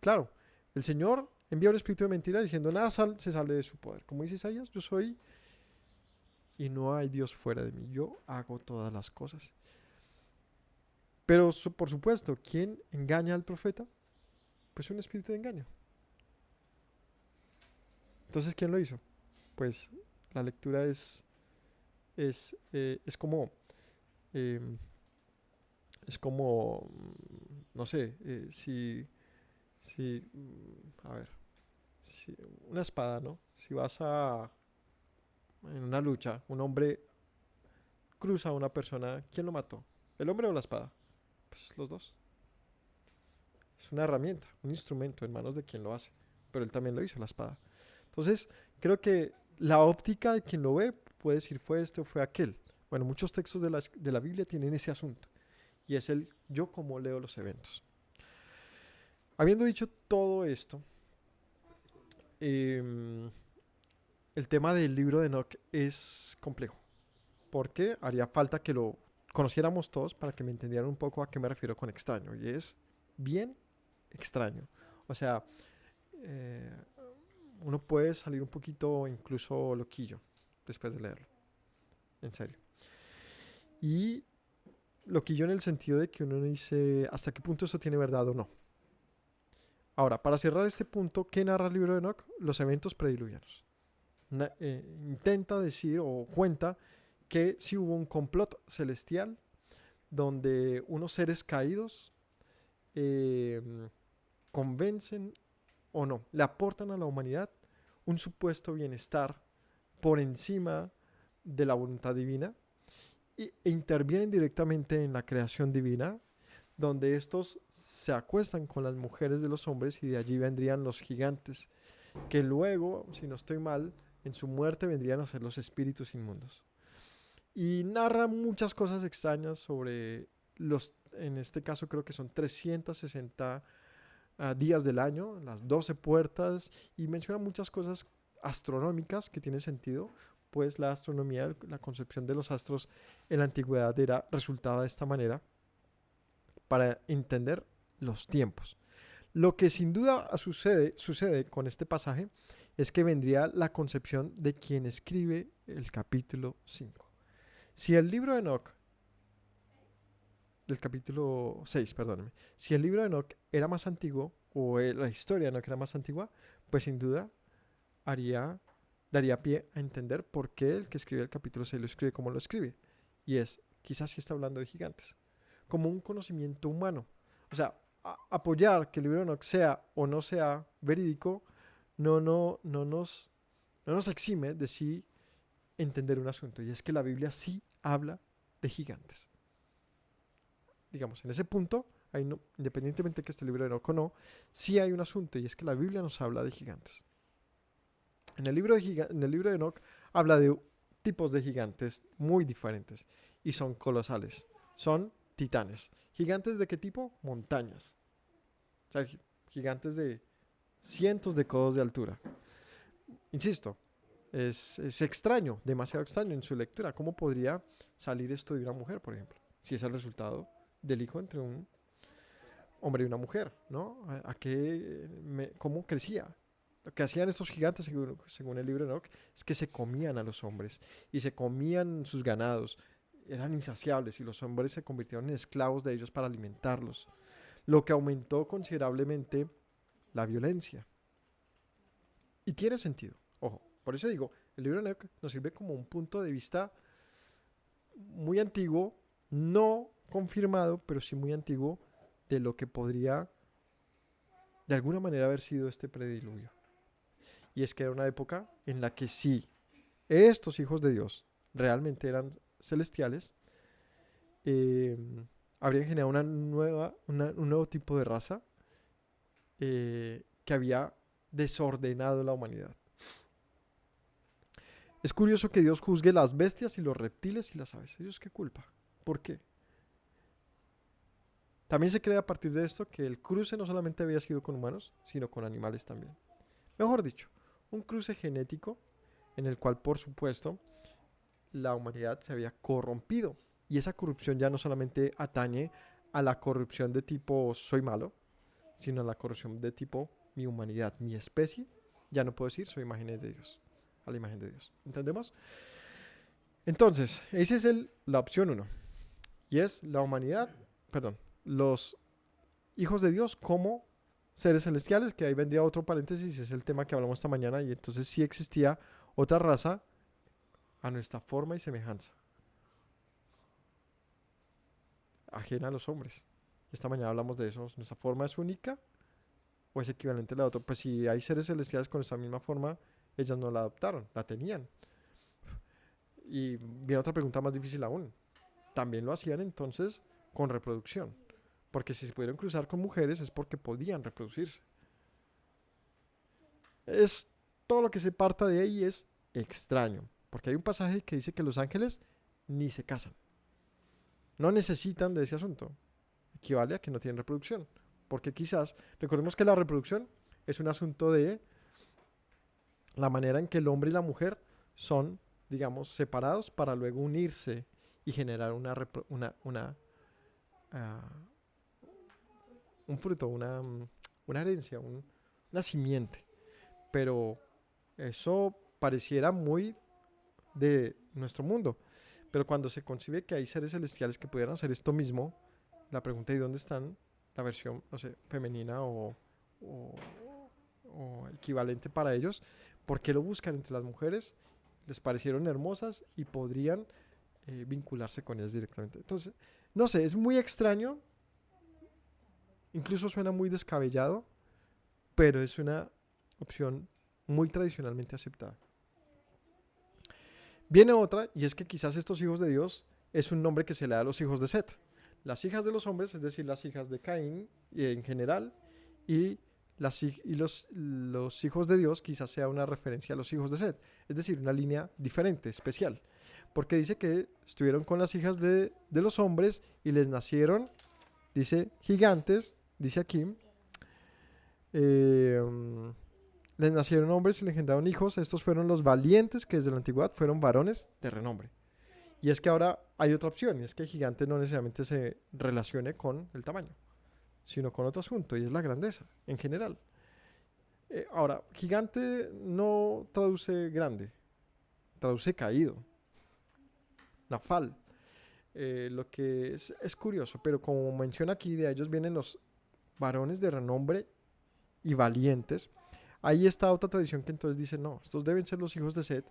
Claro, el Señor envía un espíritu de mentira diciendo nada se sale de su poder. Como dice Isaías, yo soy y no hay Dios fuera de mí. Yo hago todas las cosas. Pero por supuesto, ¿quién engaña al profeta? Pues un espíritu de engaño. Entonces, ¿quién lo hizo? Pues la lectura es como, eh, no sé, a ver, si una espada, ¿no? Si vas en una lucha, un hombre cruza a una persona, ¿quién lo mató? ¿El hombre o la espada? Pues los dos. Es una herramienta, un instrumento en manos de quien lo hace. Pero él también lo hizo, la espada. Entonces, creo que la óptica de quien lo ve puede decir fue este o fue aquel. Bueno, muchos textos de la Biblia tienen ese asunto. Y es el yo como leo los eventos. Habiendo dicho todo esto, el tema del libro de Enoch es complejo. Porque haría falta que lo conociéramos todos para que me entendieran un poco a qué me refiero con extraño. Y es bien extraño. O sea, eh, uno puede salir un poquito incluso loquillo después de leerlo. En serio. Y loquillo en el sentido de que uno dice hasta qué punto esto tiene verdad o no. Ahora, para cerrar este punto, ¿qué narra el libro de Enoch? Los eventos prediluvianos. Intenta decir o cuenta que si hubo un complot celestial donde unos seres caídos eh, convencen o no, le aportan a la humanidad un supuesto bienestar por encima de la voluntad divina e intervienen directamente en la creación divina, donde estos se acuestan con las mujeres de los hombres y de allí vendrían los gigantes, que luego, si no estoy mal, en su muerte vendrían a ser los espíritus inmundos. Y narra muchas cosas extrañas sobre en este caso creo que son 360 días del año, las 12 puertas, y menciona muchas cosas astronómicas que tienen sentido, pues la astronomía, la concepción de los astros en la antigüedad era resultada de esta manera para entender los tiempos. Lo que sin duda sucede con este pasaje es que vendría la concepción de quien escribe el capítulo 5. Si el libro de Enoch, del capítulo 6, perdóname, si el libro de Enoch era más antiguo, o la historia de Enoch era más antigua, pues sin duda haría daría pie a entender por qué el que escribe el capítulo 6 lo escribe como lo escribe. Y es, quizás sí está hablando de gigantes, como un conocimiento humano. O sea, apoyar que el libro de Enoch sea o no sea verídico no nos exime de sí entender un asunto. Y es que la Biblia sí habla de gigantes. Digamos, en ese punto, independientemente de que este libro de Enoch o no, sí hay un asunto y es que la Biblia nos habla de gigantes. En el libro de Enoch habla de tipos de gigantes muy diferentes y son colosales. Son titanes. ¿Gigantes de qué tipo? Montañas. O sea, gigantes de cientos de codos de altura. Insisto, es extraño, demasiado extraño en su lectura. ¿Cómo podría salir esto de una mujer, por ejemplo? Si es el resultado del hijo entre un hombre y una mujer, ¿no? ¿Cómo crecía? Lo que hacían estos gigantes, según el libro de Enoch, es que se comían a los hombres y se comían sus ganados. Eran insaciables y los hombres se convirtieron en esclavos de ellos para alimentarlos, lo que aumentó considerablemente la violencia. Y tiene sentido, ojo, por eso digo, el libro de Enoch nos sirve como un punto de vista muy antiguo, no confirmado, pero sí muy antiguo, de lo que podría de alguna manera haber sido este prediluvio. Y es que era una época en la que sí, estos hijos de Dios realmente eran celestiales, eh, habrían generado un nuevo tipo de raza que había desordenado la humanidad. Es curioso que Dios juzgue las bestias y los reptiles y las aves. ¿Ellos qué culpa? ¿Por qué? También se cree a partir de esto que el cruce no solamente había sido con humanos, sino con animales también. Mejor dicho, un cruce genético en el cual, por supuesto, la humanidad se había corrompido. Y esa corrupción ya no solamente atañe a la corrupción de tipo soy malo, sino a la corrupción de tipo mi humanidad, mi especie. Ya no puedo decir soy imagen de Dios, a la imagen de Dios. ¿Entendemos? Entonces, esa es la opción 1. Y es la humanidad, perdón, los hijos de Dios como seres celestiales, que ahí vendría otro paréntesis, es el tema que hablamos esta mañana, y entonces sí existía otra raza a nuestra forma y semejanza, ajena a los hombres. Esta mañana hablamos de eso, ¿nuestra forma es única o es equivalente a la otra? Pues si hay seres celestiales con esa misma forma, ellos no la adoptaron, la tenían. Y viene otra pregunta más difícil aún. También lo hacían entonces con reproducción. Porque si se pudieron cruzar con mujeres es porque podían reproducirse. Es todo lo que se parta de ahí es extraño. Porque hay un pasaje que dice que los ángeles ni se casan. No necesitan de ese asunto. Equivale a que no tienen reproducción. Porque quizás, recordemos que la reproducción es un asunto de la manera en que el hombre y la mujer son, digamos, separados para luego unirse y generar uh, un fruto, una herencia, una simiente. Pero eso pareciera muy de nuestro mundo. Pero cuando se concibe que hay seres celestiales que pudieran hacer esto mismo, la pregunta es dónde están la versión, no sé, femenina o, o equivalente para ellos. ¿Por qué lo buscan entre las mujeres? Les parecieron hermosas y podrían vincularse con ellas directamente. Entonces, no sé, es muy extraño. Incluso suena muy descabellado, pero es una opción muy tradicionalmente aceptada. Viene otra, y es que quizás estos hijos de Dios es un nombre que se le da a los hijos de Set. Las hijas de los hombres, es decir, las hijas de Caín en general, y los hijos de Dios quizás sea una referencia a los hijos de Set, es decir, una línea diferente, especial, porque dice que estuvieron con las hijas de los hombres y les nacieron, dice, gigantes, dice aquí, les nacieron hombres y le engendraron hijos, estos fueron los valientes que desde la antigüedad fueron varones de renombre. Y es que ahora hay otra opción, y es que el gigante no necesariamente se relacione con el tamaño, sino con otro asunto, y es la grandeza, en general. Ahora, gigante no traduce grande, traduce caído, nafal. Lo que es curioso, pero como menciona aquí, de ellos vienen los varones de renombre y valientes. Ahí está otra tradición que entonces dice, no, estos deben ser los hijos de Set,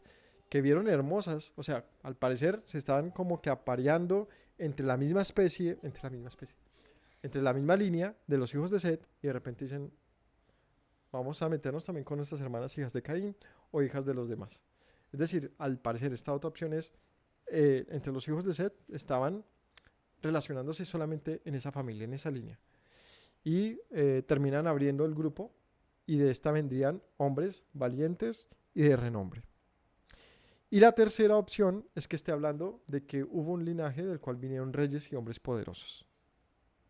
que vieron hermosas, o sea, al parecer se estaban como que apareando entre la misma línea de los hijos de Set, y de repente dicen, vamos a meternos también con nuestras hermanas hijas de Caín o hijas de los demás. Es decir, al parecer esta otra opción es, entre los hijos de Set estaban relacionándose solamente en esa familia, en esa línea. Y terminan abriendo el grupo y de esta vendrían hombres valientes y de renombre. Y la tercera opción es que esté hablando de que hubo un linaje del cual vinieron reyes y hombres poderosos.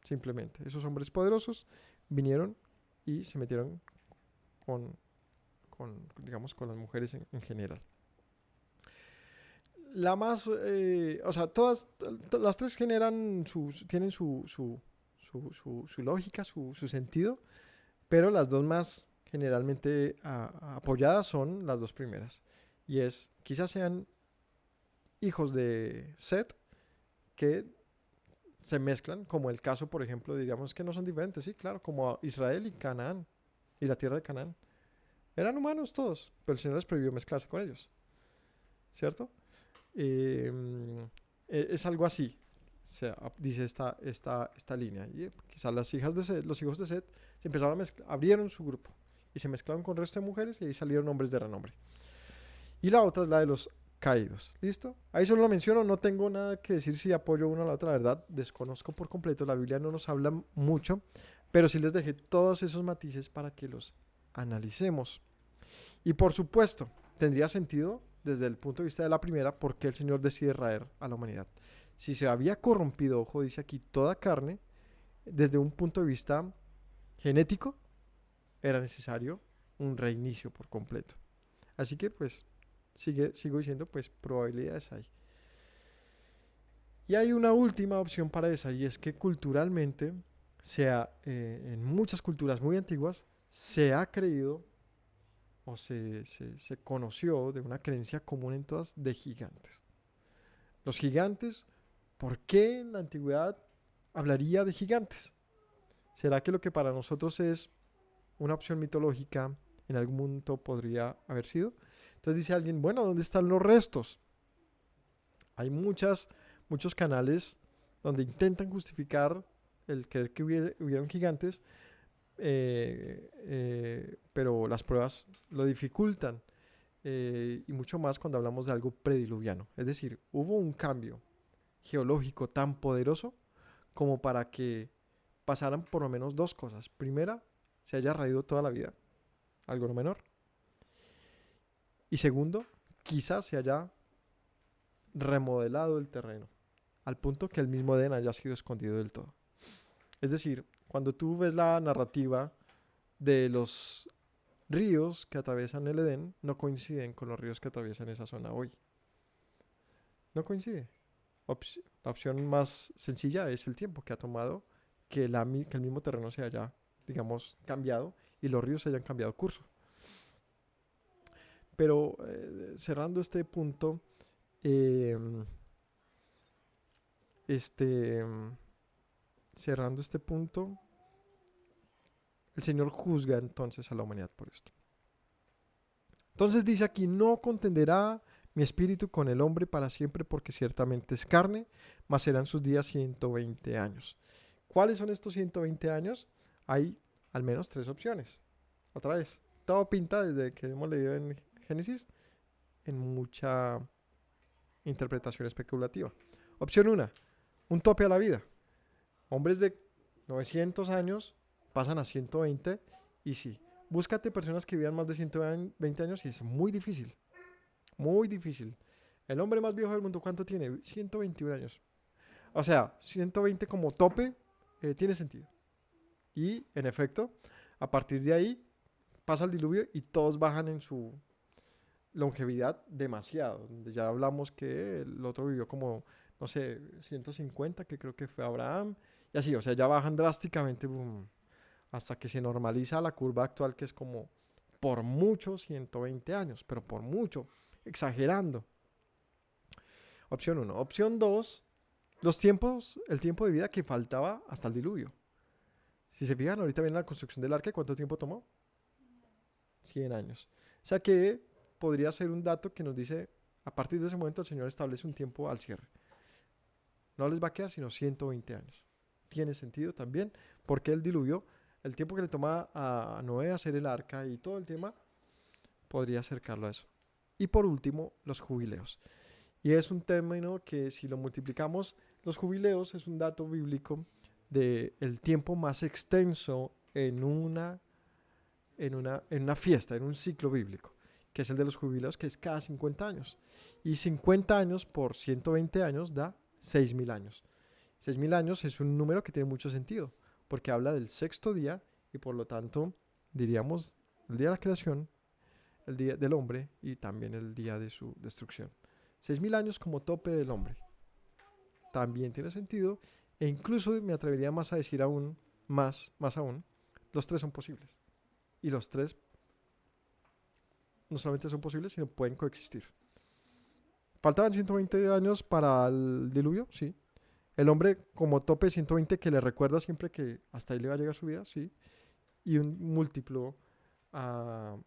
Simplemente, esos hombres poderosos vinieron y se metieron digamos, con las mujeres en general. La más, o sea, todas, las tres tienen su lógica, su sentido, pero las dos más generalmente apoyadas son las dos primeras. Y es, quizás sean hijos de Set que se mezclan, como el caso, por ejemplo, digamos que no son diferentes, sí, claro, como Israel y Canaán, y la tierra de Canaán. Eran humanos todos, pero el Señor les prohibió mezclarse con ellos, ¿cierto? Eh, es algo así, dice esta línea. Y quizás los hijos de Set se empezaron a mezclar, abrieron su grupo y se mezclaron con el resto de mujeres y ahí salieron hombres de renombre. Y la otra es la de los caídos. ¿Listo? Ahí solo lo menciono, no tengo nada que decir si apoyo una o la otra, la verdad, desconozco por completo, la Biblia no nos habla mucho, pero sí les dejé todos esos matices para que los analicemos. Y por supuesto, tendría sentido desde el punto de vista de la primera, por qué el Señor decide raer a la humanidad. Si se había corrompido, ojo, dice aquí, toda carne, desde un punto de vista genético, era necesario un reinicio por completo. Así que pues sigo diciendo, pues probabilidades hay. Y hay una última opción para esa, y es que culturalmente, en muchas culturas muy antiguas, se ha creído o se conoció de una creencia común en todas de gigantes. Los gigantes, ¿por qué en la antigüedad hablaría de gigantes? ¿Será que lo que para nosotros es una opción mitológica en algún momento podría haber sido? Entonces dice alguien, bueno, ¿dónde están los restos? Hay muchos canales donde intentan justificar el creer que hubieron gigantes, pero las pruebas lo dificultan. Y mucho más cuando hablamos de algo prediluviano. Es decir, hubo un cambio geológico tan poderoso como para que pasaran por lo menos dos cosas. Primera, se haya raído toda la vida, algo no menor. Y segundo, quizás se haya remodelado el terreno, al punto que el mismo Edén haya sido escondido del todo. Es decir, cuando tú ves la narrativa de los ríos que atraviesan el Edén, no coinciden con los ríos que atraviesan esa zona hoy. No coincide. La opción más sencilla es el tiempo que ha tomado que el mismo terreno se haya, digamos, cambiado y los ríos se hayan cambiado curso. Pero cerrando este punto, cerrando este punto, el Señor juzga entonces a la humanidad por esto. Entonces dice aquí, no contenderá mi espíritu con el hombre para siempre, porque ciertamente es carne, mas serán sus días 120 años. ¿Cuáles son estos 120 años? Hay al menos tres opciones. Otra vez, todo pinta desde que hemos leído en Génesis en mucha interpretación especulativa. Opción 1, un tope a la vida. Hombres de 900 años pasan a 120 y sí, búscate personas que vivan más de 120 años y es muy difícil. Muy difícil. El hombre más viejo del mundo, ¿cuánto tiene? 121 años. O sea, 120 como tope tiene sentido. Y, en efecto, a partir de ahí pasa el diluvio y todos bajan en su longevidad demasiado. Ya hablamos que el otro vivió como, no sé, 150, que creo que fue Abraham. Y así, o sea, ya bajan drásticamente boom, hasta que se normaliza la curva actual, que es como por mucho 120 años, pero por mucho, exagerando. Opción 1. Opción 2, el tiempo de vida que faltaba hasta el diluvio. Si se fijan, ahorita viene la construcción del arca, ¿cuánto tiempo tomó? 100 años. O sea que podría ser un dato que nos dice, a partir de ese momento el Señor establece un tiempo al cierre. No les va a quedar sino 120 años. Tiene sentido también, porque el diluvio, el tiempo que le toma a Noé hacer el arca y todo el tema, podría acercarlo a eso. Y por último, los jubileos. Y es un término que si lo multiplicamos, los jubileos es un dato bíblico de el tiempo más extenso en una fiesta, en un ciclo bíblico, que es el de los jubileos, que es cada 50 años. Y 50 años por 120 años da 6.000 años. 6.000 años es un número que tiene mucho sentido, porque habla del sexto día y por lo tanto diríamos el día de la creación, el día del hombre y también el día de su destrucción. 6.000 años como tope del hombre. También tiene sentido e incluso me atrevería más a decir aún, más aún, los tres son posibles. Y los tres no solamente son posibles, sino pueden coexistir. ¿Faltaban 120 años para el diluvio? Sí. El hombre como tope 120 que le recuerda siempre que hasta ahí le va a llegar su vida, sí. Y un múltiplo al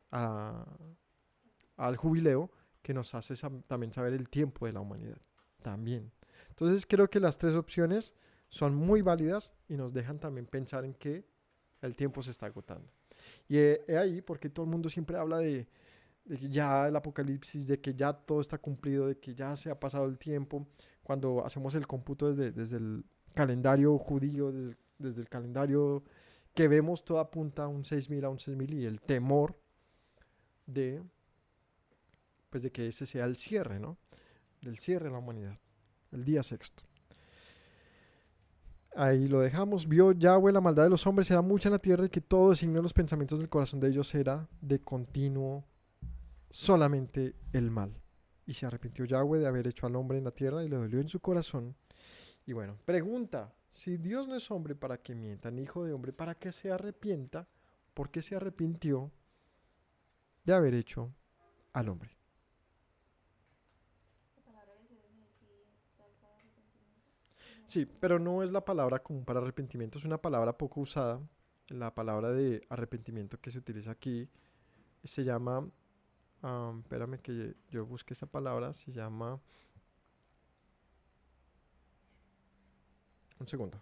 jubileo que nos hace también saber el tiempo de la humanidad. También. Entonces creo que las tres opciones son muy válidas y nos dejan también pensar en que el tiempo se está agotando. Y he ahí porque todo el mundo siempre habla de que ya el apocalipsis, de que ya todo está cumplido, de que ya se ha pasado el tiempo. Cuando hacemos el cómputo desde el calendario judío, desde el calendario que vemos, todo apunta a un 6.000, a un 6.000 y el temor de, pues de que ese sea el cierre, ¿no? Del cierre de la humanidad, el día sexto. Ahí lo dejamos. Vio Yahweh la maldad de los hombres era mucha en la tierra y que todo designio de los pensamientos del corazón de ellos era de continuo solamente el mal. Y se arrepintió Yahweh de haber hecho al hombre en la tierra y le dolió en su corazón. Y bueno, pregunta, si Dios no es hombre para que mienta, ni hijo de hombre para que se arrepienta, ¿por qué se arrepintió de haber hecho al hombre? Sí, pero no es la palabra común para arrepentimiento, es una palabra poco usada. La palabra de arrepentimiento que se utiliza aquí se llama, espérame que yo busque esa palabra, se llama, un segundo.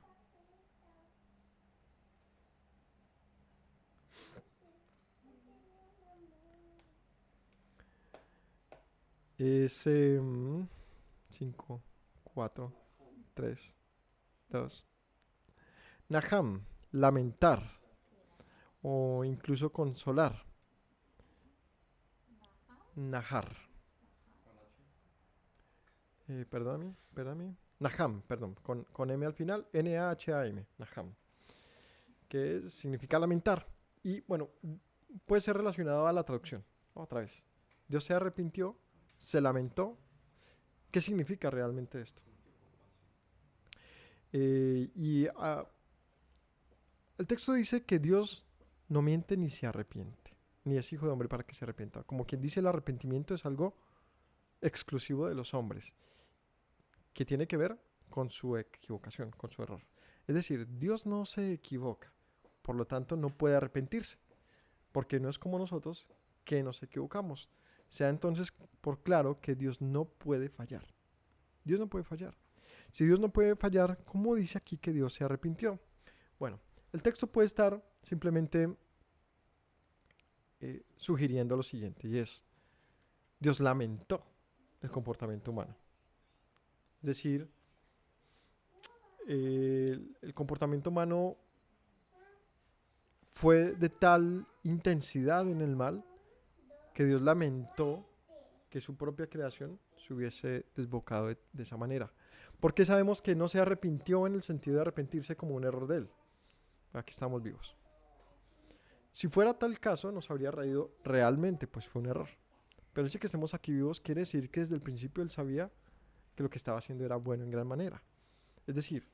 Es 5, 4, 3, 2. Naham, lamentar o incluso consolar. Nahar. Perdóname. Naham, perdón, con M al final, Naham, Naham, que significa lamentar. Y bueno, puede ser relacionado a la traducción. Otra vez. Dios se arrepintió, se lamentó. ¿Qué significa realmente esto? El texto dice que Dios no miente ni se arrepiente, ni es hijo de hombre para que se arrepienta. Como quien dice, el arrepentimiento es algo exclusivo de los hombres, que tiene que ver con su equivocación, con su error. Es decir, Dios no se equivoca, por lo tanto no puede arrepentirse, porque no es como nosotros que nos equivocamos. Sea entonces por claro que Dios no puede fallar. Dios no puede fallar. Si Dios no puede fallar, ¿cómo dice aquí que Dios se arrepintió? Bueno, el texto puede estar simplemente sugiriendo lo siguiente, y es, Dios lamentó el comportamiento humano. Es decir, el comportamiento humano fue de tal intensidad en el mal que Dios lamentó que su propia creación se hubiese desbocado de esa manera. Porque sabemos que no se arrepintió en el sentido de arrepentirse como un error de él. Aquí estamos vivos. Si fuera tal caso, nos habría reído realmente, pues fue un error. Pero el hecho de que estemos aquí vivos quiere decir que desde el principio él sabía que lo que estaba haciendo era bueno en gran manera. Es decir,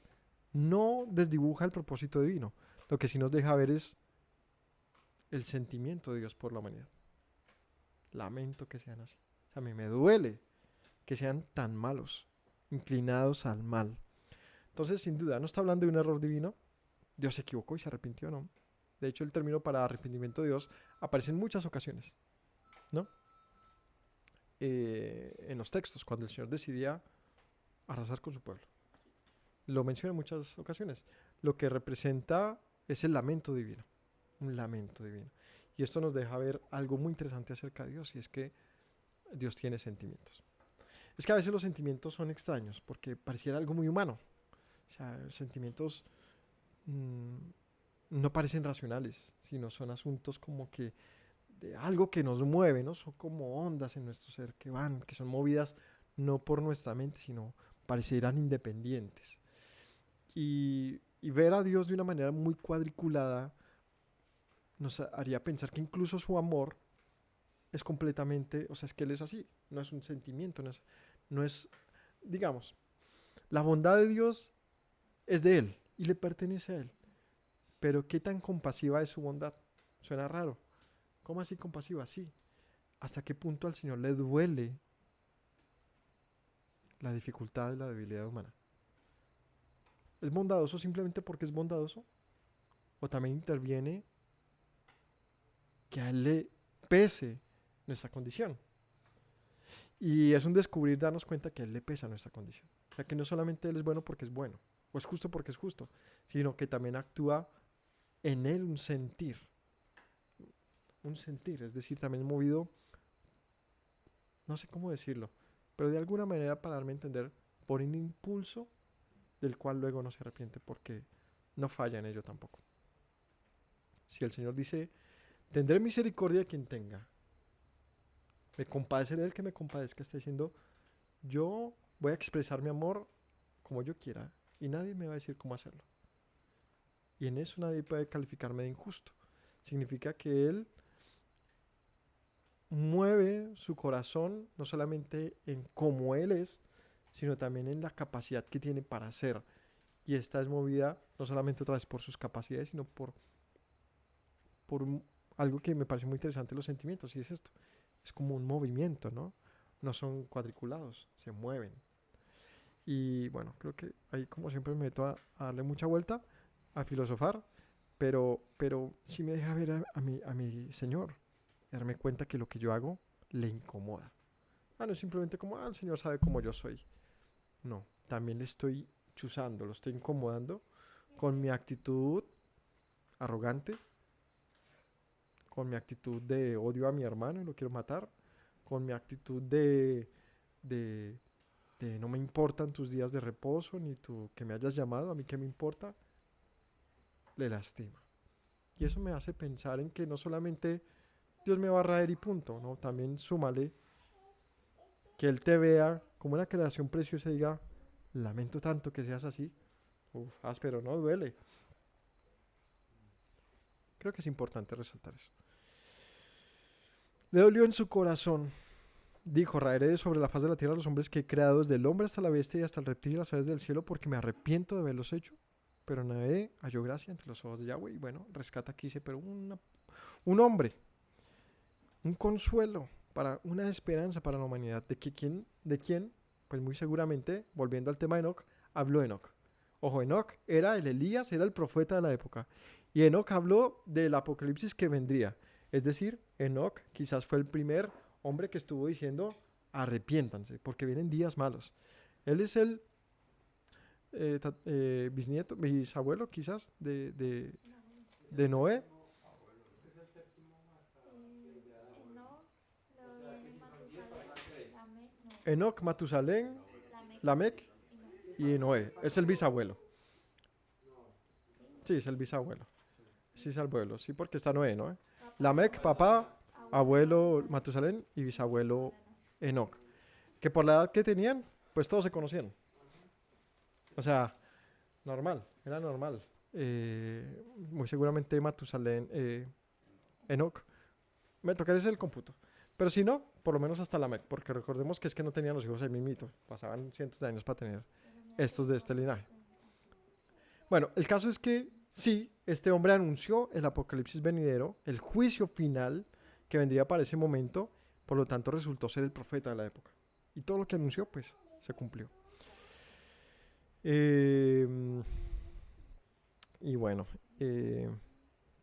no desdibuja el propósito divino. Lo que sí nos deja ver es el sentimiento de Dios por la humanidad. Lamento que sean así. O sea, a mí me duele que sean tan malos, inclinados al mal. Entonces, sin duda, no está hablando de un error divino. Dios se equivocó y se arrepintió, ¿no? De hecho, el término para arrepentimiento de Dios aparece en muchas ocasiones, ¿no? En los textos, cuando el Señor decidía arrasar con su pueblo. Lo menciona en muchas ocasiones. Lo que representa es el lamento divino, un lamento divino. Y esto nos deja ver algo muy interesante acerca de Dios, y es que Dios tiene sentimientos. Es que a veces los sentimientos son extraños, porque pareciera algo muy humano. O sea, los sentimientos mmm, no parecen racionales, sino son asuntos como que de algo que nos mueve, ¿no? Son como ondas en nuestro ser que van, que son movidas no por nuestra mente, sino parecieran independientes. Y ver a Dios de una manera muy cuadriculada nos haría pensar que incluso su amor es completamente, o sea, es que Él es así, no es un sentimiento, no es, digamos, la bondad de Dios es de Él y le pertenece a Él, pero ¿qué tan compasiva es su bondad? Suena raro. ¿Cómo así compasiva? Sí. ¿Hasta qué punto al Señor le duele la dificultad y la debilidad humana? ¿Es bondadoso simplemente porque es bondadoso? ¿O también interviene que a Él le pese nuestra condición? Y es un descubrir darnos cuenta que a Él le pesa nuestra condición. O sea, que no solamente Él es bueno porque es bueno, o es justo porque es justo, sino que también actúa en Él un sentir, es decir, también movido, no sé cómo decirlo, pero de alguna manera para darme a entender, por un impulso del cual luego no se arrepiente porque no falla en ello tampoco. Si el Señor dice, tendré misericordia de quien tenga, me compadeceré del que me compadezca, está diciendo, yo voy a expresar mi amor como yo quiera y nadie me va a decir cómo hacerlo. Y en eso nadie puede calificarme de injusto. Significa que Él mueve su corazón no solamente en cómo Él es, sino también en la capacidad que tiene para hacer. Y esta es movida no solamente otra vez por sus capacidades, sino por algo que me parece muy interesante los sentimientos, y es esto. Es como un movimiento, ¿no? No son cuadriculados, se mueven. Y bueno, creo que ahí como siempre me meto a darle mucha vuelta, a filosofar, pero sí me deja ver a mi Señor, darme cuenta que lo que yo hago le incomoda. No es simplemente como, el Señor sabe cómo yo soy. No, también le estoy chuzando, lo estoy incomodando con mi actitud arrogante, con mi actitud de odio a mi hermano y lo quiero matar, con mi actitud de, de no me importan tus días de reposo, ni tú que me hayas llamado, a mí qué me importa, le lastima. Y eso me hace pensar en que no solamente Dios me va a raer y punto, ¿no? También súmale que Él te vea como una creación preciosa y diga, lamento tanto que seas así. Uf, áspero, ¿no? Duele. Creo que es importante resaltar eso. Le dolió en su corazón. Dijo, raeré de sobre la faz de la tierra a los hombres que he creado, desde el hombre hasta la bestia y hasta el reptil y las aves del cielo, porque me arrepiento de haberlos hecho. Pero nadie halló gracia ante los ojos de Yahweh. Y bueno, rescata aquí, dice, pero un hombre, un consuelo, para una esperanza para la humanidad. ¿De quién? Pues muy seguramente, volviendo al tema de Enoch, habló Enoch. Ojo, Enoch era el Elías, era el profeta de la época. Y Enoch habló del apocalipsis que vendría. Es decir, Enoch quizás fue el primer hombre que estuvo diciendo, arrepiéntanse, porque vienen días malos. Él es el bisnieto, bisabuelo quizás de Noé. Enoch, Matusalén, Lamec y Noé. Es el bisabuelo. Sí, es el bisabuelo. Sí, es el abuelo. Sí, porque está Noé, ¿no? Lamec, papá, abuelo Matusalén y bisabuelo Enoch. Que por la edad que tenían, pues todos se conocían. O sea, normal, era normal. Muy seguramente Matusalén, Enoch, me tocaría hacer el cómputo. Pero si no, por lo menos hasta Lamec, porque recordemos que es que no tenían los hijos ahí mismito. Pasaban cientos de años para tener estos de este linaje. Bueno, el caso es que sí, este hombre anunció el apocalipsis venidero, el juicio final que vendría para ese momento, por lo tanto resultó ser el profeta de la época. Y todo lo que anunció, pues, se cumplió. Y bueno,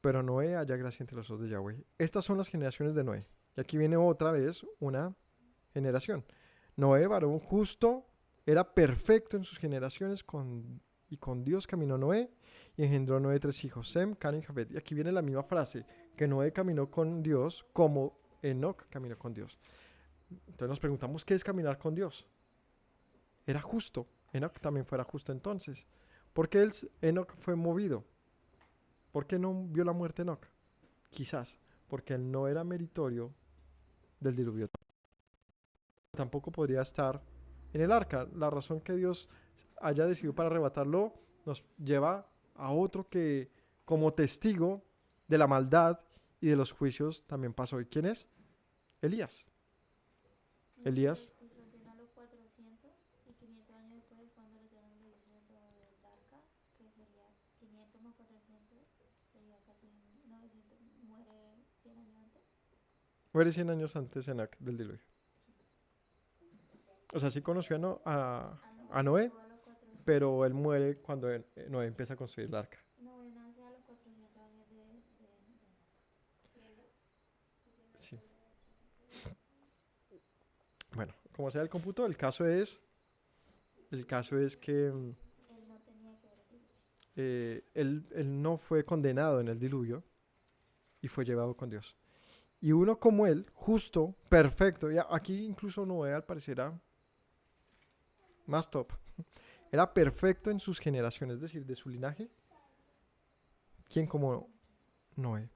pero Noé halla gracia entre los ojos de Yahweh. Estas son las generaciones de Noé. Y aquí viene otra vez una generación. Noé, varón justo, era perfecto en sus generaciones y con Dios caminó Noé y engendró Noé 3 hijos, Sem, Can y Jafet. Y aquí viene la misma frase, que Noé caminó con Dios como Enoc caminó con Dios. Entonces nos preguntamos, ¿qué es caminar con Dios? Era justo. Enoc también fuera justo entonces. ¿Por qué Enoc fue movido? ¿Por qué no vio la muerte Enoc? Quizás porque él no era meritorio del diluvio. Tampoco podría estar en el arca. La razón que Dios haya decidido para arrebatarlo nos lleva a otro que como testigo de la maldad y de los juicios también pasó. ¿Y quién es? Elías. Elías. Y continúa los 400 y 500 años después cuando le dieron le dice lo del arca, que sería 500 más 400, sería casi 900, muere 100 años antes. Muere 100 años antes del diluvio. O sea, sí conoció a Noé, A los 400. pero él muere cuando Noé empieza a construir el arca. No, nace a los 400 años de Sí. Bueno, como sea el cómputo, el caso es que él no tenía que ver el diluvio. él no fue condenado en el diluvio y fue llevado con Dios. Y uno como él, justo, perfecto, y aquí incluso Noé al parecer era más top, era perfecto en sus generaciones, es decir, de su linaje. ¿Quién como Noé?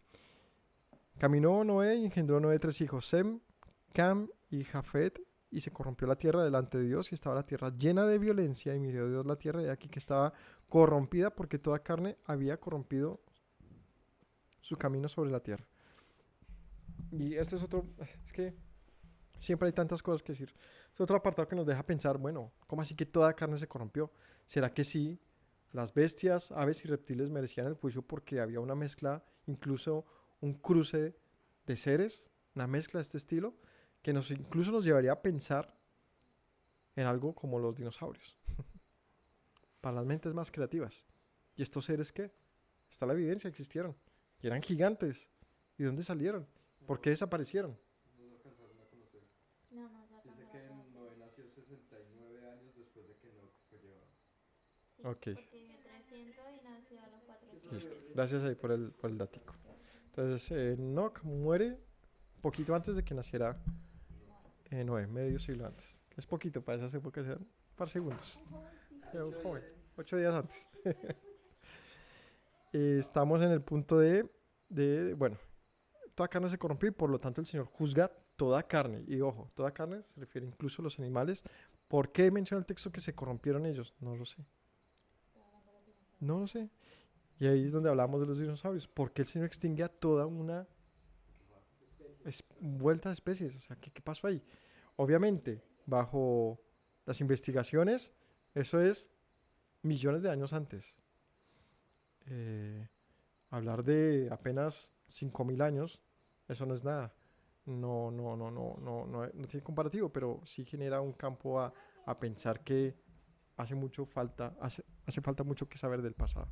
Caminó Noé y engendró Noé 3 hijos, Sem, Cam y Jafet, y se corrompió la tierra delante de Dios y estaba la tierra llena de violencia y miró Dios la tierra y aquí que estaba corrompida porque toda carne había corrompido su camino sobre la tierra. Y este es otro, es que siempre hay tantas cosas que decir. Es otro apartado que nos deja pensar, bueno, ¿cómo así que toda carne se corrompió? ¿Será que sí? Las bestias, aves y reptiles merecían el juicio porque había una mezcla, incluso un cruce de seres, una mezcla de este estilo, que incluso nos llevaría a pensar en algo como los dinosaurios, para las mentes más creativas. ¿Y estos seres qué? Está la evidencia, existieron. Y eran gigantes. ¿Y dónde salieron? ¿Por qué desaparecieron? No lo alcanzaron a conocer. No, no se Dice alcanzó que a conocer. Noé nació 69 años después de que Enoch fue llevado. Sí, Ok, porque vivió 300 y nació a los 400. listo. Gracias ahí por el datico. Entonces, Enoch muere poquito antes de que naciera Noé, medio siglo antes. Es poquito para esas épocas, eran un par segundos. Era un joven, 8 días antes. Estamos en el punto bueno, toda carne se corrompió y por lo tanto el Señor juzga toda carne. Y ojo, toda carne se refiere incluso a los animales. ¿Por qué menciona el texto que se corrompieron ellos? No lo sé. No lo sé. Y ahí es donde hablamos de los dinosaurios. ¿Por qué el Señor extingue a toda una vuelta de especies? O sea, ¿qué pasó ahí? Obviamente, bajo las investigaciones, eso es millones de años antes. Hablar de apenas 5.000 años, eso no es nada. No, no, no, no, no, no, no tiene comparativo, pero sí genera un campo a pensar que hace falta mucho que saber del pasado.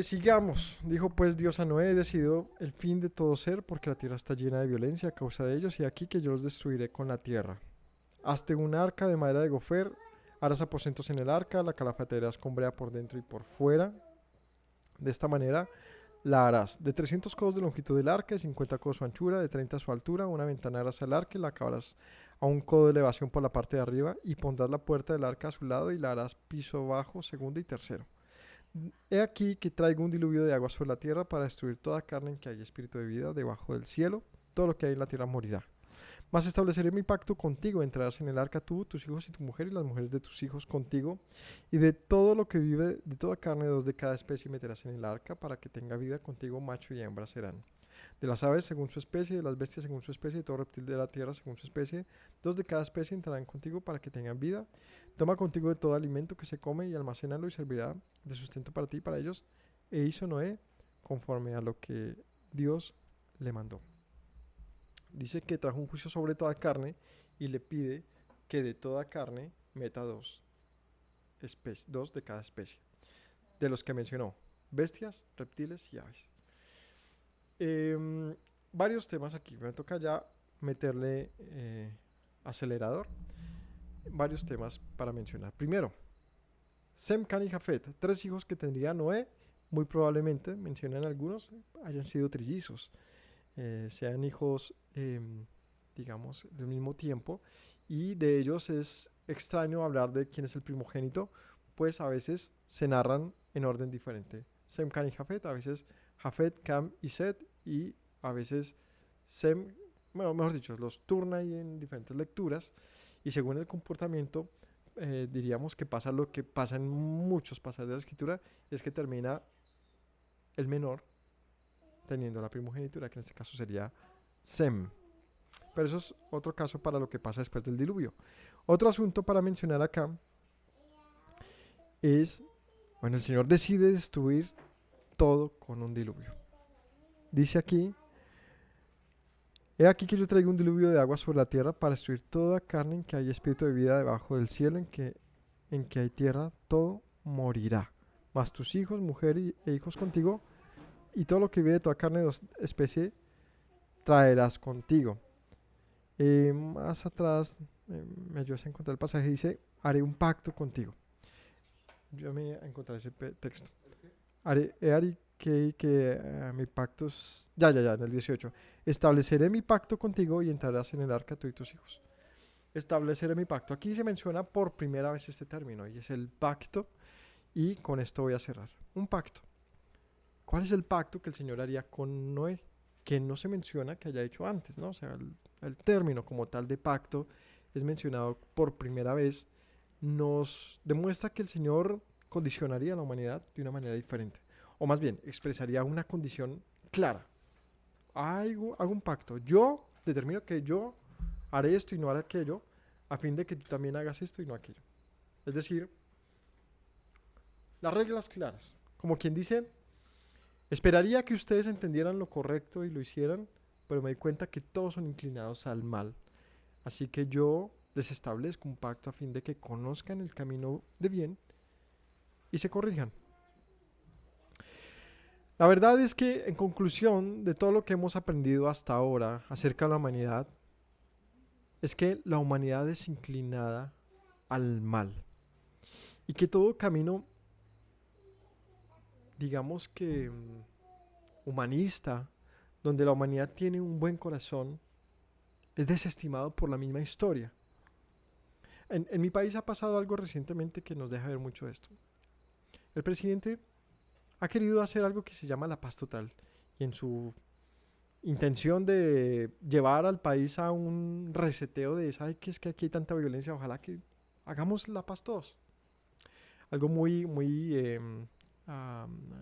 Sigamos, dijo pues Dios a Noé, he decidido el fin de todo ser porque la tierra está llena de violencia a causa de ellos y aquí que yo los destruiré con la tierra. Hazte un arca de madera de gofer, harás aposentos en el arca, la calafatearás con brea por dentro y por fuera. De esta manera la harás de 300 codos de longitud del arca, de 50 codos su anchura, de 30 su altura, una ventana harás al arca y la acabarás a un codo de elevación por la parte de arriba y pondrás la puerta del arca a su lado y la harás piso bajo, segundo y tercero. He aquí que traigo un diluvio de agua sobre la tierra para destruir toda carne en que haya espíritu de vida debajo del cielo. Todo lo que hay en la tierra morirá. Mas estableceré mi pacto contigo. Entrarás en el arca tú, tus hijos y tu mujer y las mujeres de tus hijos contigo. Y de todo lo que vive, de toda carne, 2 de cada especie meterás en el arca para que tenga vida contigo, macho y hembra serán. De las aves según su especie, de las bestias según su especie, de todo reptil de la tierra según su especie, 2 de cada especie entrarán contigo para que tengan vida. Toma contigo de todo alimento que se come y almacénalo y servirá de sustento para ti y para ellos. E hizo Noé conforme a lo que Dios le mandó. Dice que trajo un juicio sobre toda carne y le pide que de toda carne meta 2 de cada especie, de los que mencionó. bestias, reptiles y aves. Varios temas aquí. Me toca ya meterle acelerador. Varios temas para mencionar. Primero, Sem, Can y Jafet, 3 hijos que tendría Noé. Muy probablemente, mencionan algunos, hayan sido trillizos. Sean hijos, digamos, del mismo tiempo. Y de ellos es extraño hablar de quién es el primogénito, pues a veces se narran en orden diferente. Sem, Can y Jafet, a veces Jafet, Cam y Set, y a veces Sem, bueno, mejor dicho, los turna ahí en diferentes lecturas, y según el comportamiento, diríamos que pasa lo que pasa en muchos pasajes de la escritura, es que termina el menor teniendo la primogenitura, que en este caso sería Sem. Pero eso es otro caso para lo que pasa después del diluvio. Otro asunto para mencionar acá es, bueno, el Señor decide destruir todo con un diluvio. Dice aquí, he aquí que yo traigo un diluvio de agua sobre la tierra para destruir toda carne en que hay espíritu de vida debajo del cielo, en que hay tierra, todo morirá. Mas tus hijos, mujer e hijos contigo, y todo lo que vive de toda carne de especie traerás contigo. Más atrás, me ayudas a encontrar el pasaje, dice, haré un pacto contigo. Yo me encontré ese texto. Haré que mi pacto ya, en el 18. Estableceré mi pacto contigo y entrarás en el arca tú y tus hijos. Estableceré mi pacto. Aquí se menciona por primera vez este término y es el pacto, y con esto voy a cerrar. Un pacto. ¿Cuál es el pacto que el Señor haría con Noé? Que no se menciona que haya hecho antes, ¿no? O sea, el término como tal de pacto es mencionado por primera vez. Nos demuestra que el Señor condicionaría a la humanidad de una manera diferente. O más bien, expresaría una condición clara. Hago un pacto. Yo determino que yo haré esto y no haré aquello, a fin de que tú también hagas esto y no aquello. Es decir, las reglas claras. Como quien dice, esperaría que ustedes entendieran lo correcto y lo hicieran, pero me di cuenta que todos son inclinados al mal. Así que yo les establezco un pacto a fin de que conozcan el camino de bien y se corrijan. La verdad es que, en conclusión de todo lo que hemos aprendido hasta ahora acerca de la humanidad, es que la humanidad es inclinada al mal. Y que todo camino, digamos que humanista, donde la humanidad tiene un buen corazón, es desestimado por la misma historia. En mi país ha pasado algo recientemente que nos deja ver mucho esto. El presidente ha querido hacer algo que se llama la paz total, y en su intención de llevar al país a un reseteo de, ¿sabe qué es que aquí hay tanta violencia? Ojalá que hagamos la paz todos. Algo muy, muy,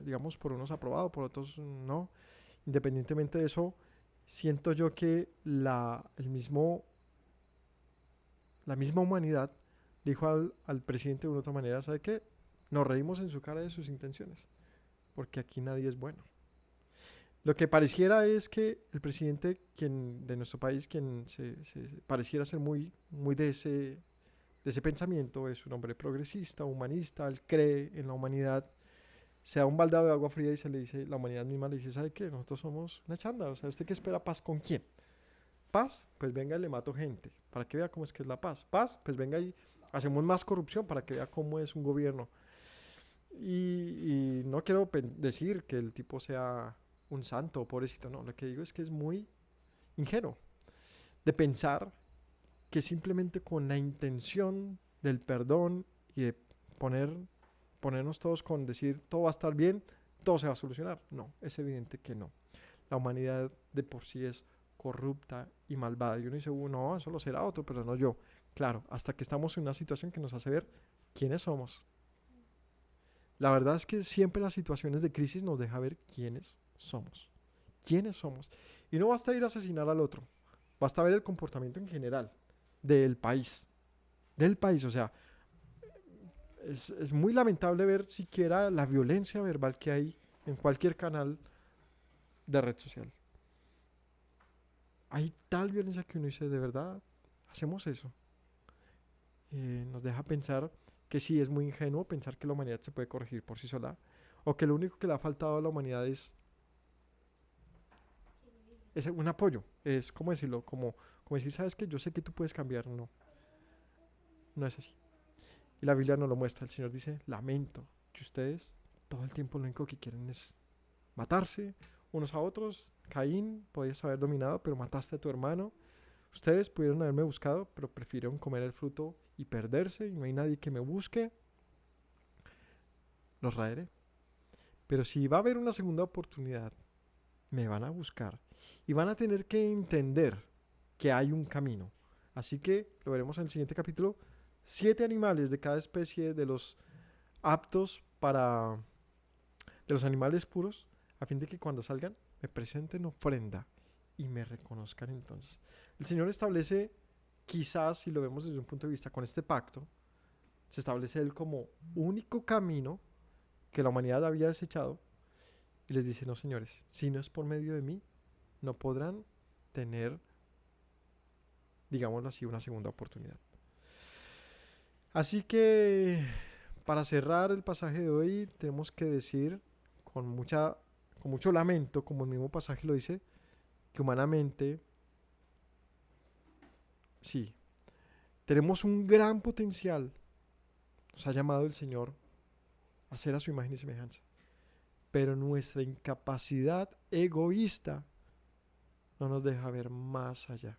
digamos, por unos aprobado, por otros no. Independientemente de eso, siento yo que la misma humanidad dijo al presidente de una otra manera, ¿sabe qué? Nos reímos en su cara de sus intenciones, porque aquí nadie es bueno. Lo que pareciera es que el presidente de nuestro país, quien pareciera ser muy, muy de ese pensamiento, es un hombre progresista, humanista, él cree en la humanidad, se da un baldado de agua fría y se le dice, la humanidad misma le dice, ¿sabe qué? Nosotros somos una chanda, o sea, ¿usted qué espera? ¿Paz con quién? ¿Paz? Pues venga y le mato gente, para que vea cómo es que es la paz. ¿Paz? Pues venga y hacemos más corrupción para que vea cómo es un gobierno. Y no quiero decir que el tipo sea un santo o pobrecito, no, lo que digo es que es muy ingenuo de pensar que simplemente con la intención del perdón y de ponernos todos con decir todo va a estar bien, todo se va a solucionar. No, es evidente que no. La humanidad de por sí es corrupta y malvada. Y uno dice, no, eso lo será otro, pero no yo. Claro, hasta que estamos en una situación que nos hace ver quiénes somos. La verdad es que siempre las situaciones de crisis nos deja ver quiénes somos. ¿Quiénes somos? Y no basta ir a asesinar al otro. Basta ver el comportamiento en general del país. Del país, o sea, es muy lamentable ver siquiera la violencia verbal que hay en cualquier canal de red social. Hay tal violencia que uno dice, ¿de verdad hacemos eso? Nos deja pensar que sí es muy ingenuo pensar que la humanidad se puede corregir por sí sola, o que lo único que le ha faltado a la humanidad es un apoyo, es, ¿cómo decirlo? Como decir, sabes que yo sé que tú puedes cambiar, no, no es así. Y la Biblia nos lo muestra, el Señor dice, lamento que ustedes todo el tiempo lo único que quieren es matarse unos a otros. Caín, podías haber dominado, pero mataste a tu hermano. Ustedes pudieron haberme buscado, pero prefirieron comer el fruto y perderse, y no hay nadie que me busque. Los raeré. Pero si va a haber una segunda oportunidad, me van a buscar y van a tener que entender que hay un camino. Así que lo veremos en el siguiente capítulo. 7 animales de cada especie de los aptos para de los animales puros, a fin de que cuando salgan me presenten ofrenda y me reconozcan entonces. El Señor establece, quizás si lo vemos desde un punto de vista con este pacto, se establece Él como único camino que la humanidad había desechado y les dice, no señores, si no es por medio de mí, no podrán tener, digámoslo así, una segunda oportunidad. Así que para cerrar el pasaje de hoy tenemos que decir con mucho lamento, como el mismo pasaje lo dice, que humanamente, sí, tenemos un gran potencial. Nos ha llamado el Señor a ser a su imagen y semejanza. Pero nuestra incapacidad egoísta no nos deja ver más allá.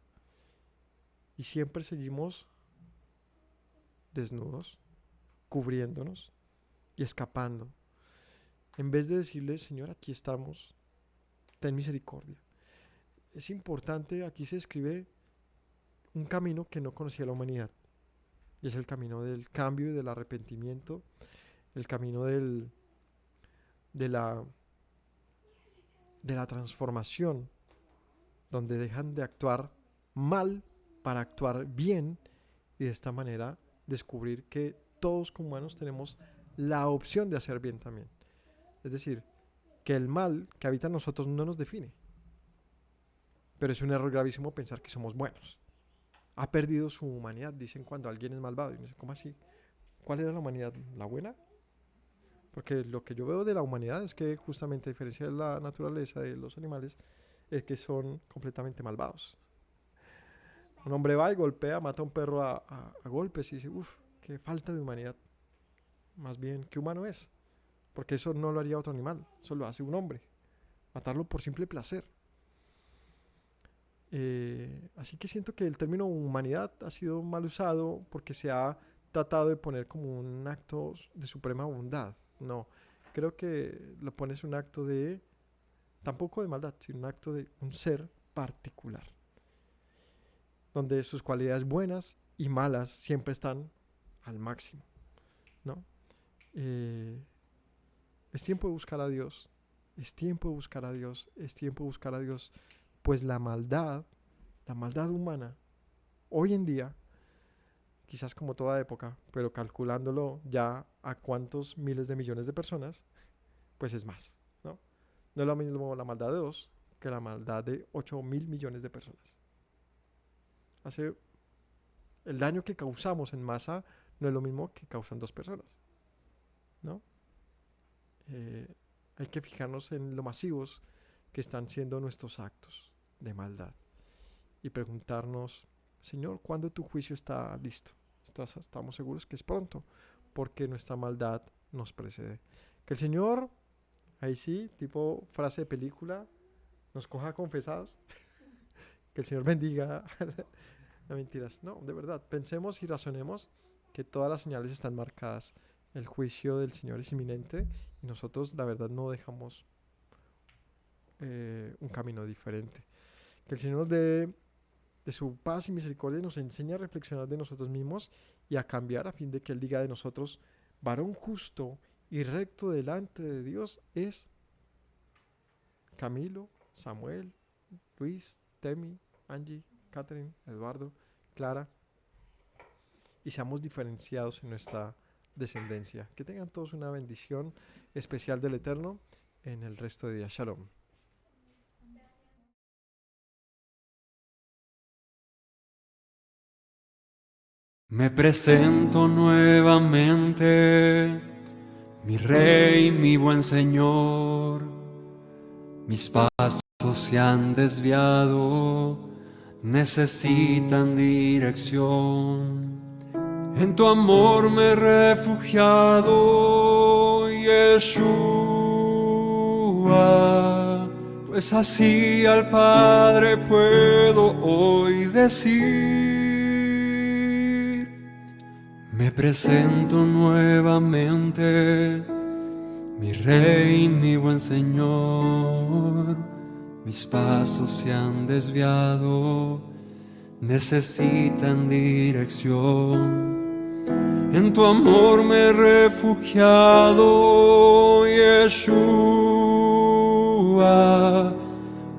Y siempre seguimos desnudos, cubriéndonos y escapando. En vez de decirle, Señor, aquí estamos, ten misericordia. Es importante, aquí se describe un camino que no conocía la humanidad. Y es el camino del cambio y del arrepentimiento, el camino de la transformación, donde dejan de actuar mal para actuar bien y de esta manera descubrir que todos como humanos tenemos la opción de hacer bien también. Es decir, que el mal que habita en nosotros no nos define. Pero es un error gravísimo pensar que somos buenos. Ha perdido su humanidad, dicen cuando alguien es malvado. Y no sé, ¿cómo así? ¿Cuál era la humanidad? ¿La buena? Porque lo que yo veo de la humanidad es que justamente a diferencia de la naturaleza de los animales, es que son completamente malvados. Un hombre va y golpea, mata a un perro a golpes y dice, uff, qué falta de humanidad. Más bien, ¿qué humano es? Porque eso no lo haría otro animal, eso lo hace un hombre. Matarlo por simple placer. Así que siento que el término humanidad ha sido mal usado porque se ha tratado de poner como un acto de suprema bondad. No, creo que lo pones un acto de, tampoco de maldad, sino un acto de un ser particular, donde sus cualidades buenas y malas siempre están al máximo, ¿no? Es tiempo de buscar a Dios, es tiempo de buscar a Dios, es tiempo de buscar a Dios, pues la maldad humana, hoy en día, quizás como toda época, pero calculándolo ya a cuántos miles de millones de personas, pues es más, ¿no? No es lo mismo la maldad de 2 que la maldad de 8.000 millones de personas. El daño que causamos en masa no es lo mismo que causan 2 personas, ¿no? Hay que fijarnos en lo masivos que están siendo nuestros actos de maldad y preguntarnos, Señor, ¿cuándo tu juicio está listo? Estamos seguros que es pronto, porque nuestra maldad nos precede. Que el Señor, ahí sí, tipo frase de película, nos coja confesados. Que el Señor bendiga. No mentiras, no, de verdad, pensemos y razonemos que todas las señales están marcadas. El juicio del Señor es inminente y nosotros, la verdad, no dejamos un camino diferente. Que el Señor nos dé de su paz y misericordia, nos enseña a reflexionar de nosotros mismos y a cambiar a fin de que Él diga de nosotros, varón justo y recto delante de Dios es Camilo, Samuel, Luis, Temi, Angie, Catherine, Eduardo, Clara, y seamos diferenciados en nuestra descendencia. Que tengan todos una bendición especial del Eterno en el resto de días. Shalom. Me presento nuevamente Mi Rey, mi buen Señor, mis pasos se han desviado, necesitan dirección. En tu amor me he refugiado, Yeshua, pues así al Padre puedo hoy decir: me presento nuevamente, mi Rey, mi buen Señor. Mis pasos se han desviado, necesitan dirección. En tu amor me he refugiado, Yeshua,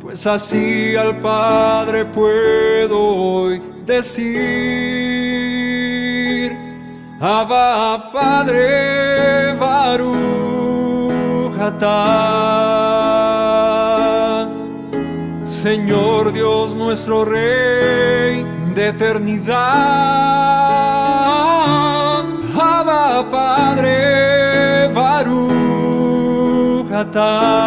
pues así al Padre puedo hoy decir: Abba, Padre, Baruch atah. Señor Dios nuestro Rey de eternidad. Abba, Padre, Baruch atah.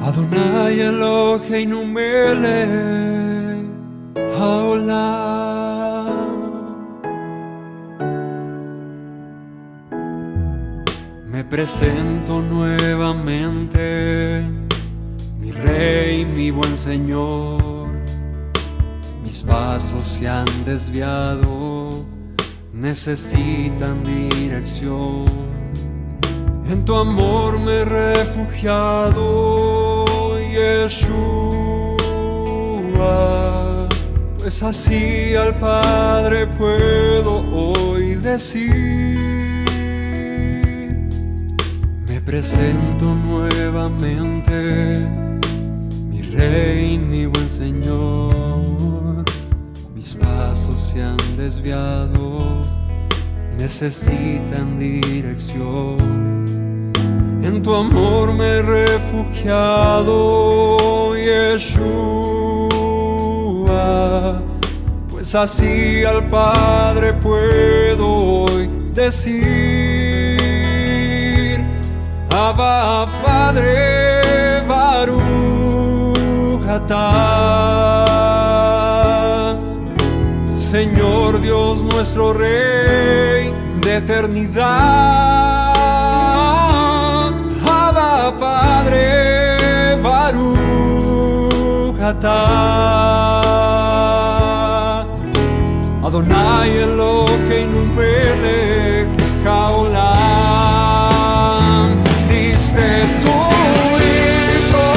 Adonai Eloheinu melech haolam. Me presento nuevamente, mi Rey, mi buen Señor. Mis pasos se han desviado, necesitan dirección. En tu amor me he refugiado, Yeshua, pues así al Padre puedo hoy decir: me presento nuevamente, mi Rey, mi buen Señor. Mis pasos se han desviado, necesitan dirección. En tu amor me he refugiado, Yeshua, pues así al Padre puedo hoy decir: Abba, Padre, Baruch atah. Señor Dios nuestro Rey de eternidad. Abba, Padre, Baruch atah. Adonai Eloheinu melech haolam. Diste tu hijo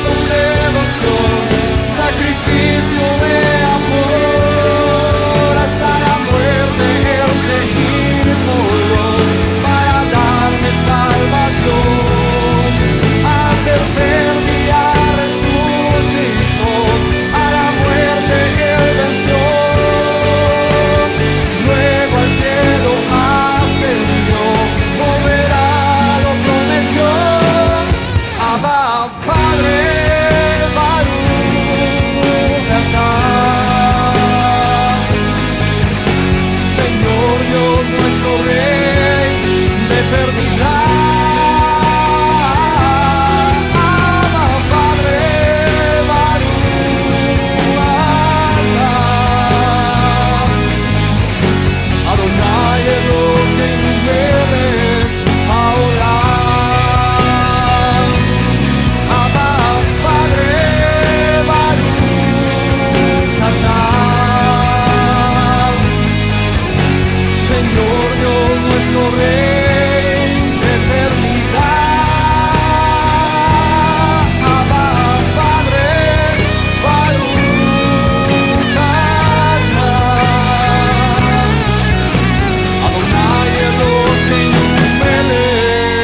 con devoción, sacrificio de amor, hasta la muerte el seguir dolor para darme salvación. Al tercer día resucitó, a la muerte él venció. Luego al cielo ascendió, volverá, lo prometió. Abba, Padre, Baruch atah. Señor Dios nuestro Rey de eternidad. Abba, Padre, Baruch atah. Adonai Eloheinu melech haolam. Abba, Padre, Baruch atah. Señor Dios nuestro Rey de eternidad. Abba, Padre, Baruch atah. Adonai Eloheinu melech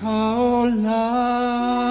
haolam.